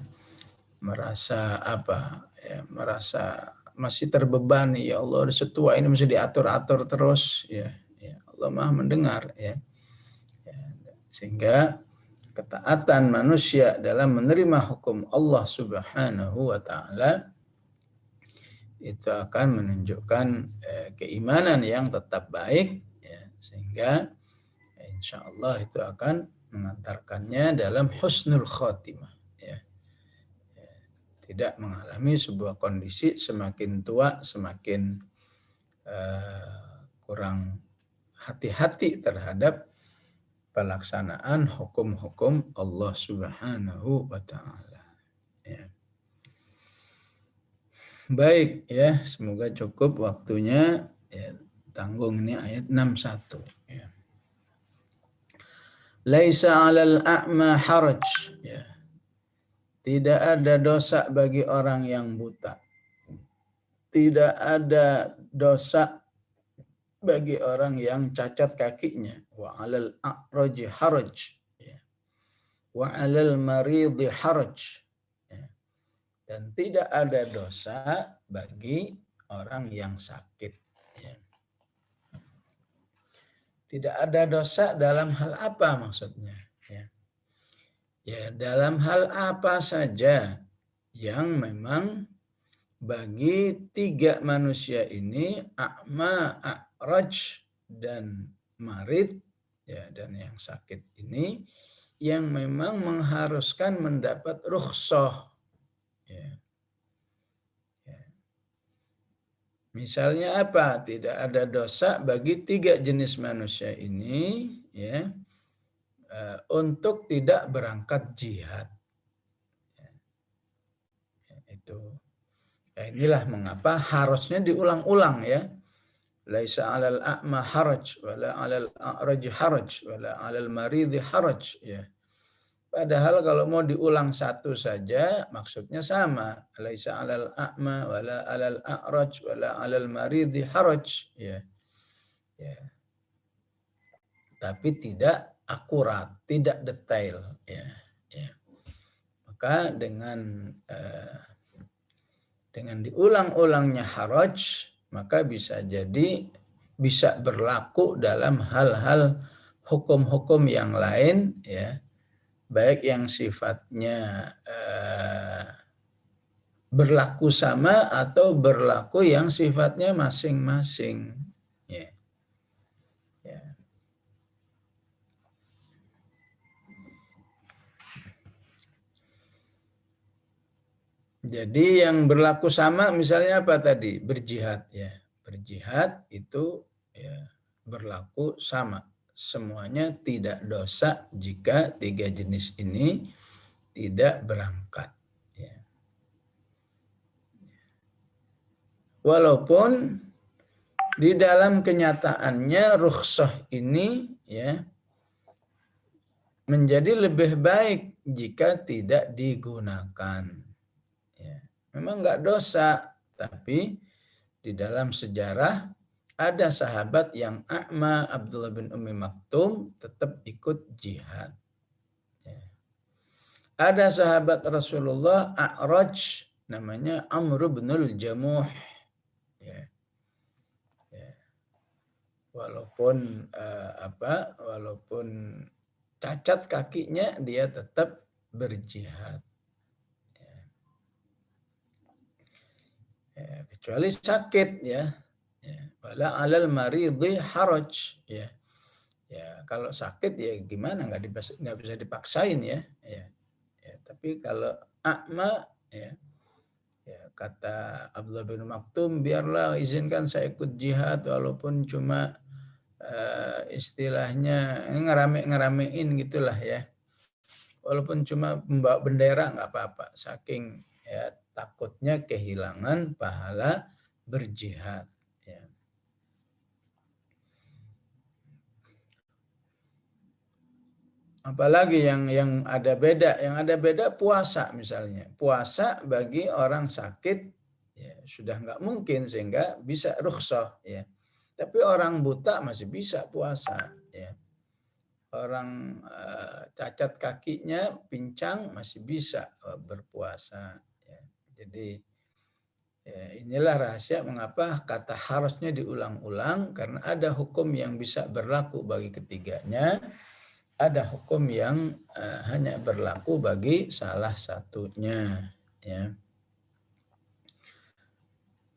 merasa apa, ya, merasa masih terbebani, ya Allah setua ini mesti diatur-atur terus, ya, ya Allah Maha mendengar, ya. Ya, sehingga ketaatan manusia dalam menerima hukum Allah Subhanahu wa taala itu akan menunjukkan keimanan yang tetap baik, ya, sehingga insya Allah itu akan mengantarkannya dalam husnul khotimah, ya. Ya, tidak mengalami sebuah kondisi semakin tua semakin kurang hati-hati terhadap pelaksanaan hukum-hukum Allah Subhanahu wa taala, ya. Baik, ya, semoga cukup waktunya, ya, tanggung ini ayat 61, ya. Laisa 'alal a'ma haraj, ya. Tidak ada dosa bagi orang yang buta. Tidak ada dosa bagi orang yang cacat kakinya. Wa 'alal a'raji haraj, ya. Wa 'alal maridi haraj, ya. Dan tidak ada dosa bagi orang yang sakit, ya. Tidak ada dosa dalam hal apa maksudnya, ya? Ya, dalam hal apa saja yang memang bagi tiga manusia ini, a'ma, a'raj, dan marid, ya, dan yang sakit ini, yang memang mengharuskan mendapat rukhsah, ya. Ya. Misalnya apa? Tidak ada dosa bagi tiga jenis manusia ini, ya, untuk tidak berangkat jihad. Ya, itu. Ya, inilah mengapa harusnya diulang-ulang, ya. Laisa 'alal a'ma haraj wala 'alal a'raj haraj wala 'alal marid haraj, ya. Padahal kalau mau diulang satu saja maksudnya sama. Laisa 'alal a'ma wala 'alal a'raj wala 'alal marid haraj, ya. Ya. Tapi tidak akurat, tidak detail, ya. Ya. Maka dengan diulang-ulangnya haraj, maka bisa jadi bisa berlaku dalam hal-hal hukum-hukum yang lain, ya, baik yang sifatnya berlaku sama atau berlaku yang sifatnya masing-masing, ya. Ya. Jadi yang berlaku sama misalnya apa tadi? Berjihad ya. Berjihad itu ya berlaku sama. Semuanya tidak dosa jika tiga jenis ini tidak berangkat. Ya. Walaupun di dalam kenyataannya rukhsah ini ya menjadi lebih baik jika tidak digunakan. Ya. Memang nggak dosa, tapi di dalam sejarah ada sahabat yang a'ma Abdullah bin Ummi Maktum tetap ikut jihad. Ya. Ada sahabat Rasulullah A'raj namanya Amr bin Jamuh. Ya. Ya. Walaupun walaupun cacat kakinya dia tetap berjihad. Ya, kecuali sakit ya. Wala alal maridhi haraj ya. Ya, kalau sakit ya gimana nggak bisa dipaksain ya. Ya. Ya, tapi kalau a'ma ya, ya kata Abdullah bin Maktum, biarlah izinkan saya ikut jihad walaupun cuma istilahnya ngerame-ngeramein gitulah ya. Walaupun cuma membawa bendera nggak apa-apa. Saking ya takutnya kehilangan pahala berjihad. Ya. Apalagi yang ada beda puasa misalnya. Puasa bagi orang sakit ya, sudah nggak mungkin sehingga bisa rukhsah ya. Tapi orang buta masih bisa puasa ya. Orang cacat kakinya pincang masih bisa berpuasa ya. Jadi ya, inilah rahasia mengapa kata harusnya diulang-ulang karena ada hukum yang bisa berlaku bagi ketiganya, ada hukum yang hanya berlaku bagi salah satunya ya.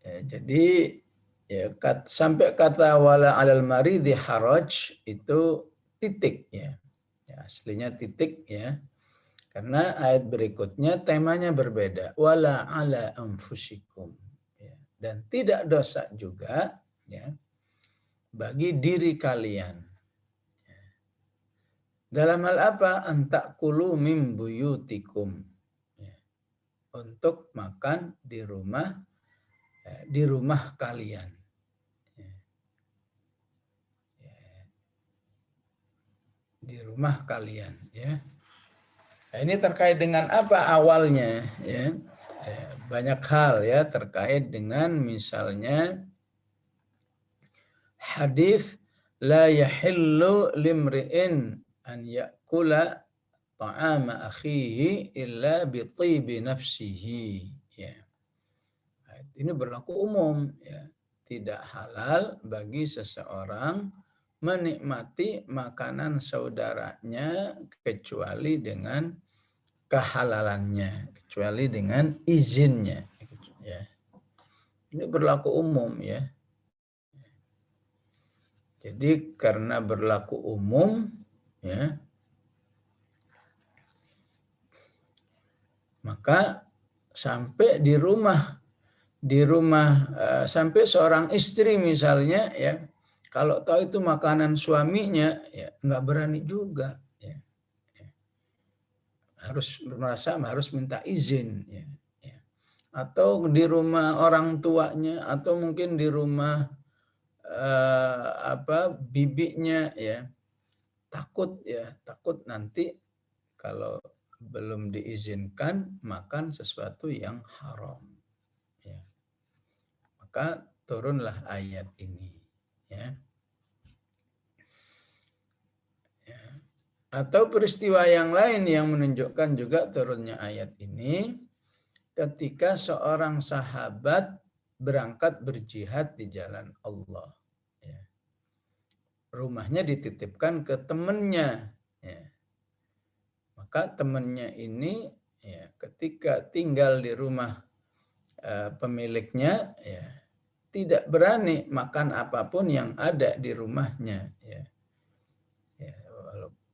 Ya, jadi ya sampai kata wala alal maridi haraj itu titik ya. Ya, aslinya titik ya. Karena ayat berikutnya temanya berbeda. Wala ala anfusikum. Ya. Dan tidak dosa juga ya bagi diri kalian. Ya. Dalam hal apa? Antakulu mim buyutikum. Ya. Untuk makan di rumah kalian. Ya. Ya. Di rumah kalian ya. Nah, ini terkait dengan apa awalnya ya? Banyak hal ya terkait dengan misalnya hadis la yahillu limri'in an ya'kula ta'ama akhihi illa bi tibi nafsihi ya. Nah, ini berlaku umum ya. Tidak halal bagi seseorang menikmati makanan saudaranya kecuali dengan kehalalannya, kecuali dengan izinnya. Ya. Ini berlaku umum ya. Jadi karena berlaku umum, ya, maka sampai di rumah sampai seorang istri misalnya, ya, kalau tahu itu makanan suaminya, ya nggak berani juga, ya. Harus minta izin, ya. Atau di rumah orang tuanya, atau mungkin di rumah bibinya ya, takut nanti kalau belum diizinkan makan sesuatu yang haram ya. Maka turunlah ayat ini ya. Atau peristiwa yang lain yang menunjukkan juga turunnya ayat ini ketika seorang sahabat berangkat berjihad di jalan Allah. Rumahnya dititipkan ke temannya. Ya. Maka temannya ini ya, ketika tinggal di rumah pemiliknya, ya, tidak berani makan apapun yang ada di rumahnya. Ya. Ya,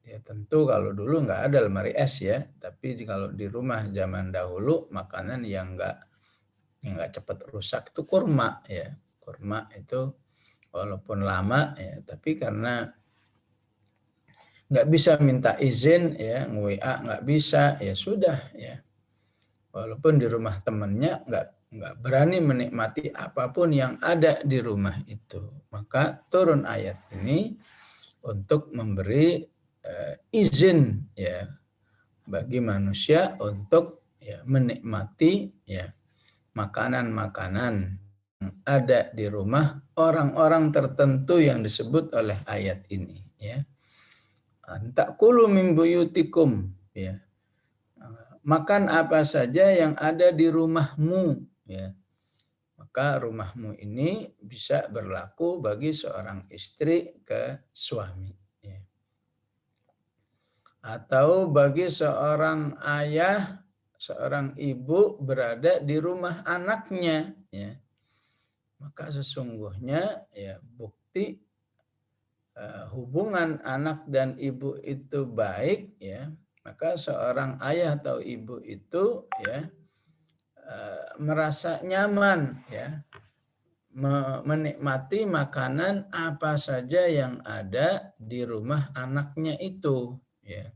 Ya tentu kalau dulu nggak ada lemari es ya, tapi kalau di rumah zaman dahulu makanan yang nggak cepat rusak itu kurma ya. Kurma itu walaupun lama ya, tapi karena nggak bisa minta izin ya, nge-WA nggak bisa, ya sudah ya. Walaupun di rumah temannya nggak berani menikmati apapun yang ada di rumah itu. Maka turun ayat ini untuk memberi izin ya bagi manusia untuk ya menikmati ya makanan-makanan yang ada di rumah orang-orang tertentu yang disebut oleh ayat ini ya. Antakulu min buyutikum ya. Makan apa saja yang ada di rumahmu ya. Maka rumahmu ini bisa berlaku bagi seorang istri ke suami ya. Atau bagi seorang ayah, seorang ibu berada di rumah anaknya ya. Maka sesungguhnya ya bukti hubungan anak dan ibu itu baik ya, maka seorang ayah atau ibu itu ya merasa nyaman ya menikmati makanan apa saja yang ada di rumah anaknya itu ya.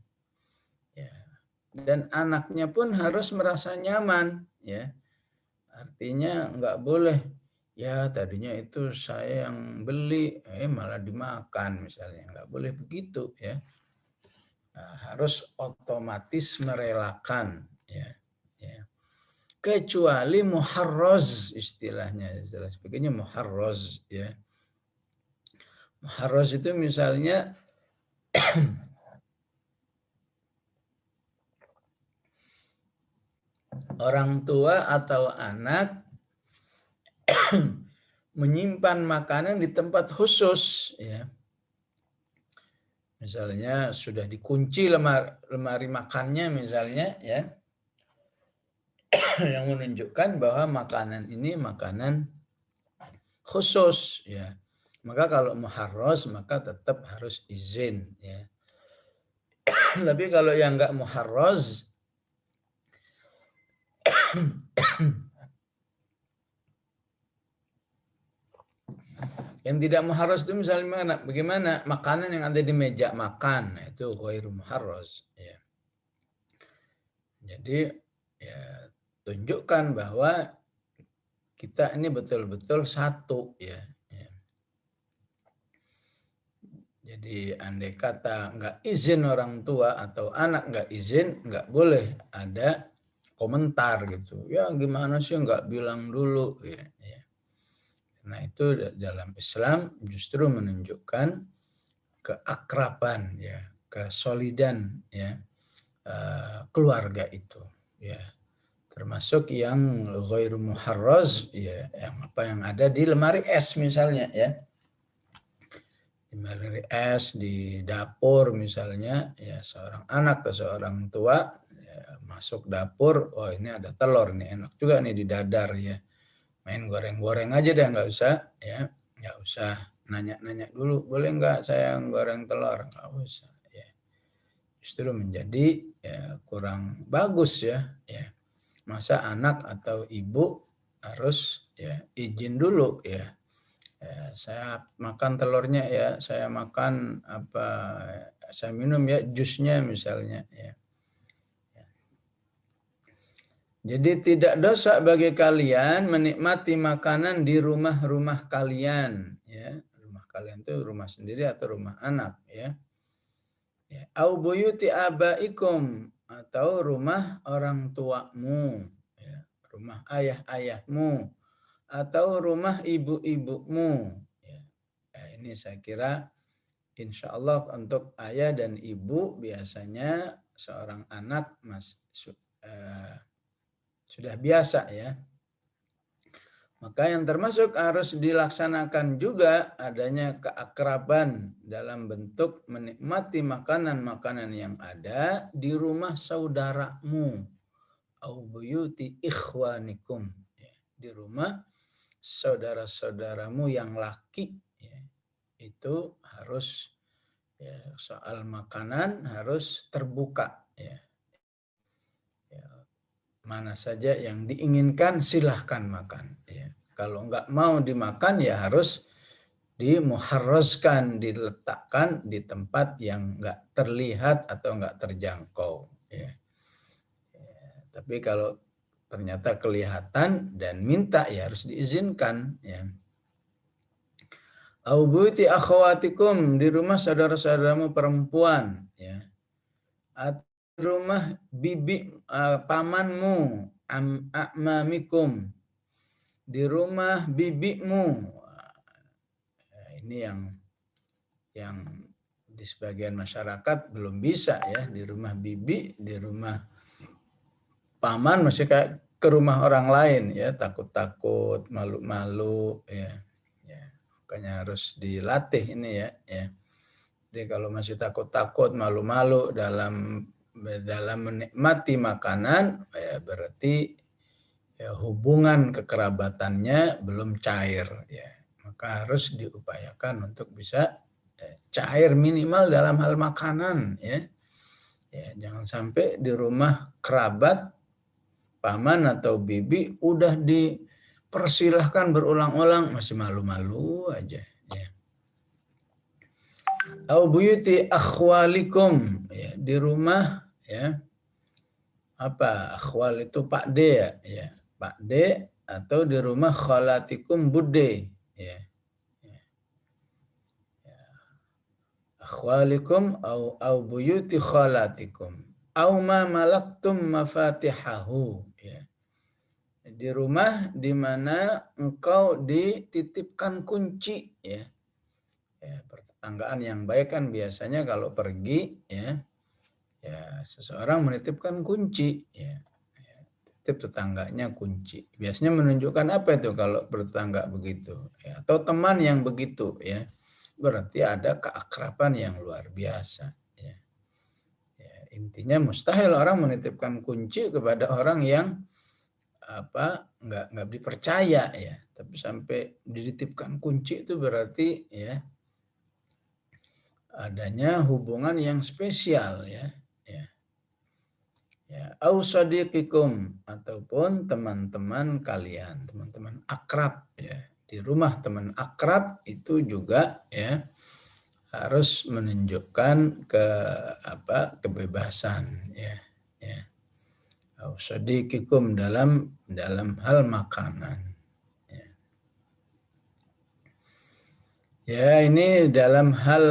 Ya. Dan anaknya pun harus merasa nyaman ya. Artinya nggak boleh ya tadinya itu saya yang beli malah dimakan misalnya, nggak boleh begitu ya. Nah, harus otomatis merelakan ya. Ya. Kecuali muharraz istilahnya, istilah sebagainya muharraz ya. Muharraz itu misalnya orang tua atau anak menyimpan makanan di tempat khusus ya. Misalnya sudah dikunci lemari makannya misalnya ya. Yang menunjukkan bahwa makanan ini makanan khusus ya. Maka kalau muharraz maka tetap harus izin ya. Tapi kalau yang enggak muharraz yang tidak muharraz itu misalnya bagaimana makanan yang ada di meja makan, nah itu ghairu muharraz ya. Jadi ya tunjukkan bahwa kita ini betul-betul satu ya. Jadi andai kata nggak izin orang tua atau anak nggak izin, nggak boleh ada komentar gitu. Ya gimana sih nggak bilang dulu ya. Nah itu dalam Islam justru menunjukkan keakraban ya, kesolidan ya keluarga itu ya. Termasuk yang ghairu muharraz ya, yang ada di lemari es misalnya ya. Di lemari es di dapur misalnya ya, seorang anak atau seorang tua ya, masuk dapur, oh ini ada telur nih, enak juga nih di dadar ya, main goreng-goreng aja deh, nggak usah ya, nggak usah nanya-nanya dulu boleh nggak saya goreng telur, nggak usah ya. Justru menjadi ya kurang bagus ya. Masa anak atau ibu harus ya izin dulu ya. Saya makan telurnya ya, saya makan apa, saya minum ya jusnya misalnya ya. Jadi tidak dosa bagi kalian menikmati makanan di rumah-rumah kalian ya. Rumah kalian itu rumah sendiri atau rumah anak ya. Au buyuti abaikum atau rumah orang tuamu ya. Rumah ayah-ayahmu atau rumah ibu-ibumu. Ya, ini saya kira insya Allah untuk ayah dan ibu biasanya seorang anak sudah biasa ya. Maka yang termasuk harus dilaksanakan juga adanya keakraban dalam bentuk menikmati makanan-makanan yang ada di rumah saudaramu. Au buyuti ikhwanikum. Di rumah saudara-saudaramu yang laki. Itu harus Ya, soal makanan harus terbuka ya. Ya, mana saja yang diinginkan silahkan makan ya. Kalau nggak mau dimakan ya harus dimuharrazkan, diletakkan di tempat yang nggak terlihat atau nggak terjangkau ya. Tapi kalau ternyata kelihatan dan minta ya harus diizinkan ya. Au buti akhwatikum, di rumah saudara-saudaramu perempuan ya. Atau di rumah bibi pamanmu, a'mamikum, di rumah bibimu. Ini yang di sebagian masyarakat belum bisa ya, di rumah bibi, di rumah paman masih kayak ke rumah orang lain ya, takut-takut, malu-malu ya. Ya, makanya harus dilatih ini ya, ya. Jadi kalau masih takut-takut, malu-malu dalam menikmati makanan, ya berarti ya hubungan kekerabatannya belum cair ya. Maka harus diupayakan untuk bisa cair minimal dalam hal makanan ya. Ya, jangan sampai di rumah kerabat, paman atau bibi udah dipersilahkan berulang-ulang masih malu-malu aja ya. Au buyuti akhwalikum ya, di rumah ya. Apa? Akhwal itu Pak D ya, ya. Pak D atau di rumah khalatikum bude ya. Akhwalikum au buyuti khalatikum au ma malaktum mafatihahu ya. Di rumah di mana engkau dititipkan kunci ya. Ya, pertetanggaan yang baik kan biasanya kalau pergi ya, ya seseorang menitipkan kunci ya. Ya, titip tetangganya kunci. Biasanya menunjukkan apa itu kalau bertetangga begitu ya, atau teman yang begitu ya. Berarti ada keakraban yang luar biasa ya. Ya, intinya mustahil orang menitipkan kunci kepada orang yang apa nggak dipercaya ya, tapi sampai dititipkan kunci itu berarti ya adanya hubungan yang spesial ya. Ya. Ya, au sadiqikum ataupun teman-teman kalian, teman-teman akrab ya. Di rumah teman akrab itu juga ya harus menunjukkan kebebasan ya. Ya. Au sadiqikum dalam hal makanan. Ya, ini dalam hal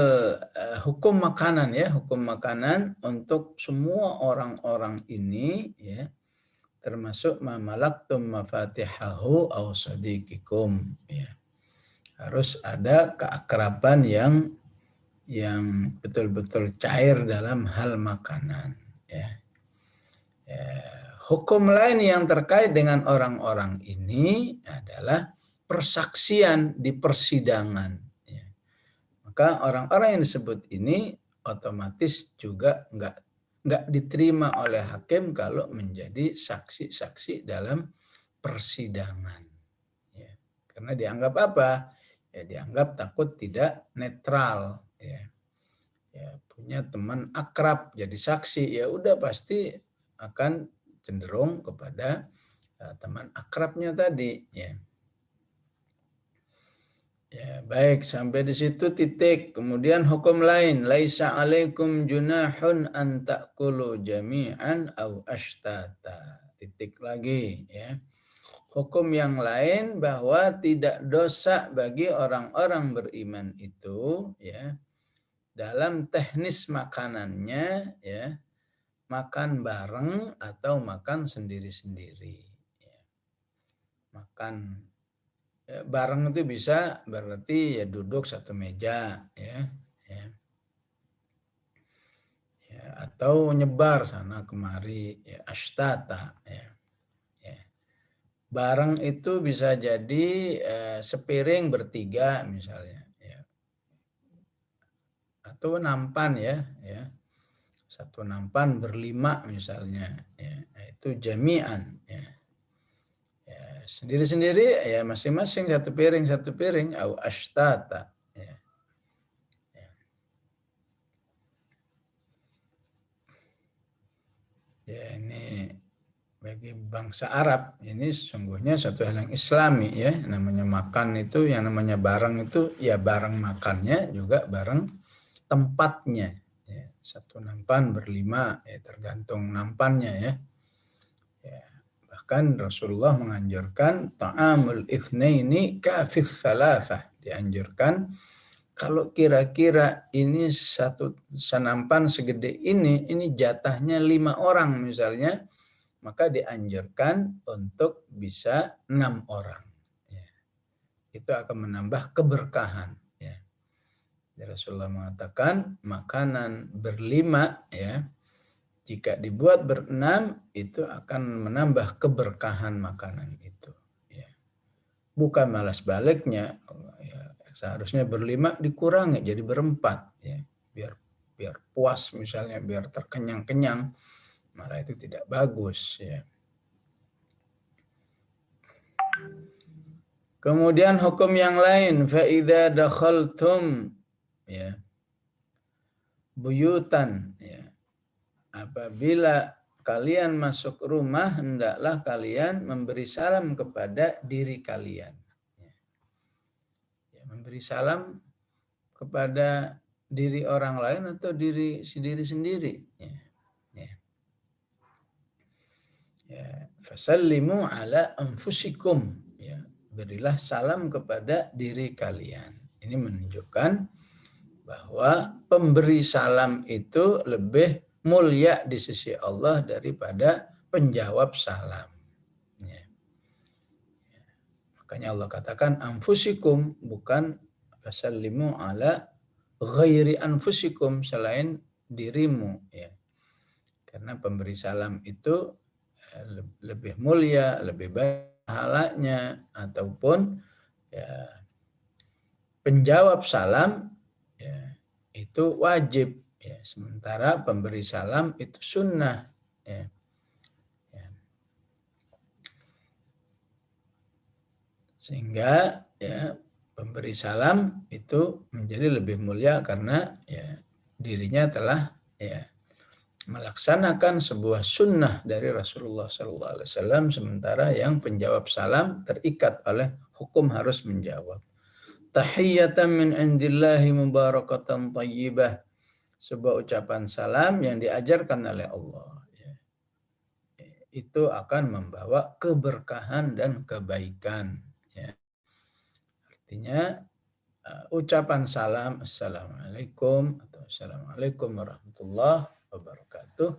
hukum makanan ya, hukum makanan untuk semua orang-orang ini ya, termasuk mamalaktum mafatihahu aw sadiqikum ya. Harus ada keakraban yang betul-betul cair dalam hal makanan ya. Ya. Hukum lain yang terkait dengan orang-orang ini adalah persaksian di persidangan. Maka orang-orang yang disebut ini otomatis juga nggak diterima oleh hakim kalau menjadi saksi-saksi dalam persidangan. Ya. Karena dianggap apa? Ya, dianggap takut tidak netral. Ya. Ya, punya teman akrab jadi saksi, ya udah pasti akan cenderung kepada teman akrabnya tadi. Ya. Ya, baik, sampai di situ titik. Kemudian hukum lain, laisa alaikum junahun an ta'kulu jami'an au ashtata. Titik lagi ya. Hukum yang lain bahwa tidak dosa bagi orang-orang beriman itu ya dalam teknis makanannya ya, makan bareng atau makan sendiri-sendiri. Ya. Makan bareng itu bisa berarti ya duduk satu meja ya, ya. Ya, atau nyebar sana kemari ya, ashtata ya. Ya. Bareng itu bisa jadi sepiring bertiga misalnya ya. Atau nampan ya, ya. Satu nampan berlima misalnya ya. Itu jami'an ya. Sendiri-sendiri ya masing-masing satu piring au ashtata ya. bagi bangsa Arab ini sesungguhnya satu hal yang Islami ya. Namanya makan itu, yang namanya bareng itu ya bareng makannya juga bareng tempatnya. Ya, satu nampan berlima ya, tergantung nampannya ya. Ya, bahkan Rasulullah menganjurkan ta'amul itsnaini kafis salasah, dianjurkan kalau kira-kira ini satu senampan segede ini jatahnya 5 orang misalnya, maka dianjurkan untuk bisa 6 orang. Ya. Itu akan menambah keberkahan. Ya. Rasulullah mengatakan makanan berlima ya, jika dibuat berenam itu akan menambah keberkahan makanan itu. Ya. Bukan malah sebaliknya. Ya, seharusnya berlima dikurangi jadi berempat. Ya. Biar puas misalnya, biar terkenyang-kenyang. Malah itu tidak bagus. Ya. Kemudian hukum yang lain, faida dakhaltum ya buyutan ya. Apabila kalian masuk rumah, hendaklah kalian memberi salam kepada diri kalian. Ya, memberi salam kepada diri orang lain atau diri sendiri. Ya. Ya. Ya. Fasallimu ala anfusikum. Ya. Berilah salam kepada diri kalian. Ini menunjukkan bahwa pemberi salam itu lebih mulia di sisi Allah daripada penjawab salam. Ya. Makanya Allah katakan anfusikum, bukan fasallimu ala ghairi anfusikum, selain dirimu. Ya. Karena pemberi salam itu lebih mulia, lebih baik pahalanya, ataupun ya, penjawab salam ya, itu wajib. Ya, sementara pemberi salam itu sunnah. Ya. Ya. Sehingga ya, pemberi salam itu menjadi lebih mulia karena ya, dirinya telah ya, melaksanakan sebuah sunnah dari Rasulullah SAW, sementara yang penjawab salam terikat oleh hukum harus menjawab. Tahiyyatan min indillahi mubarakatan thayyibah, sebuah ucapan salam yang diajarkan oleh Allah. Itu akan membawa keberkahan dan kebaikan. Ya. Artinya ucapan salam assalamualaikum atau assalamualaikum warahmatullahi wabarakatuh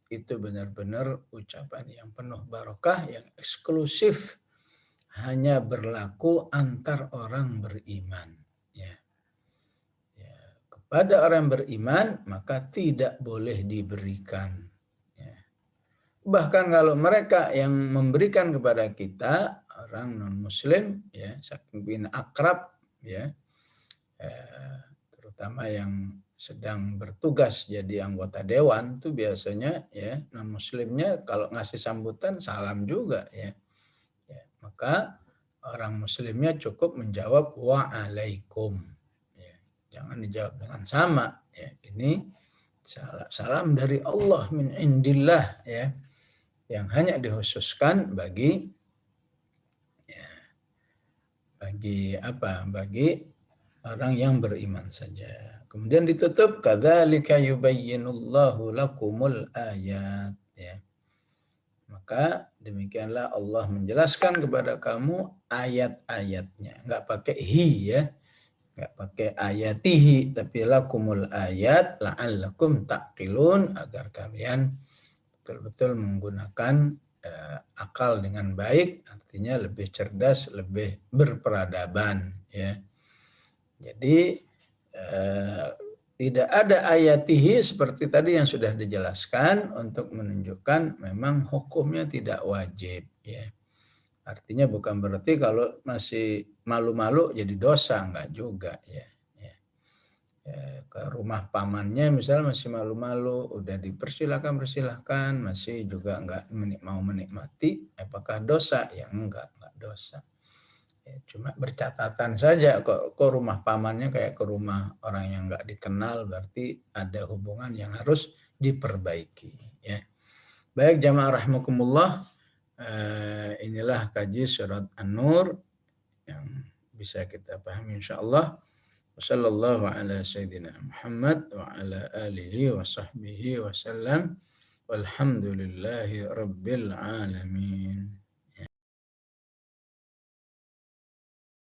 itu benar-benar ucapan yang penuh barokah, yang eksklusif, hanya berlaku antar orang beriman. Ya. Ya. Kepada orang beriman maka tidak boleh diberikan. Ya. Bahkan kalau mereka yang memberikan kepada kita orang non muslim ya, saking akrab ya, terutama yang sedang bertugas jadi anggota dewan itu biasanya ya non muslimnya kalau ngasih sambutan salam juga ya. Ya, maka orang muslimnya cukup menjawab waalaikum. Ya, jangan dijawab dengan sama. Ya, ini salam dari Allah min indillah ya, yang hanya dikhususkan bagi ya, bagi orang yang beriman saja. Kemudian ditutup kadzalika yubayyinullahu lakumul ayat ya. Maka demikianlah Allah menjelaskan kepada kamu ayat-ayatnya. Enggak pakai hi ya. Enggak pakai ayatihi, tapi lakumul ayat la'allakum taqilun, agar kalian betul-betul menggunakan akal dengan baik, artinya lebih cerdas, lebih berperadaban ya. Jadi tidak ada ayatihi seperti tadi yang sudah dijelaskan untuk menunjukkan memang hukumnya tidak wajib ya. Artinya bukan berarti kalau masih malu-malu jadi dosa, enggak juga ya. Ke rumah pamannya misalnya masih malu-malu, udah dipersilahkan, masih juga enggak mau menikmati, apakah dosa? Ya enggak dosa. Ya, cuma bercatatan saja kok rumah pamannya kayak ke rumah orang yang nggak dikenal, berarti ada hubungan yang harus diperbaiki. Ya. Baik jamaah rahimakumullah, inilah kaji surat An-Nur yang bisa kita pahami insyaallah. Wassallallahu ala sayyidina Muhammad wa ala alihi wa sahbihi wasallam. Walhamdulillahi rabbil alamin.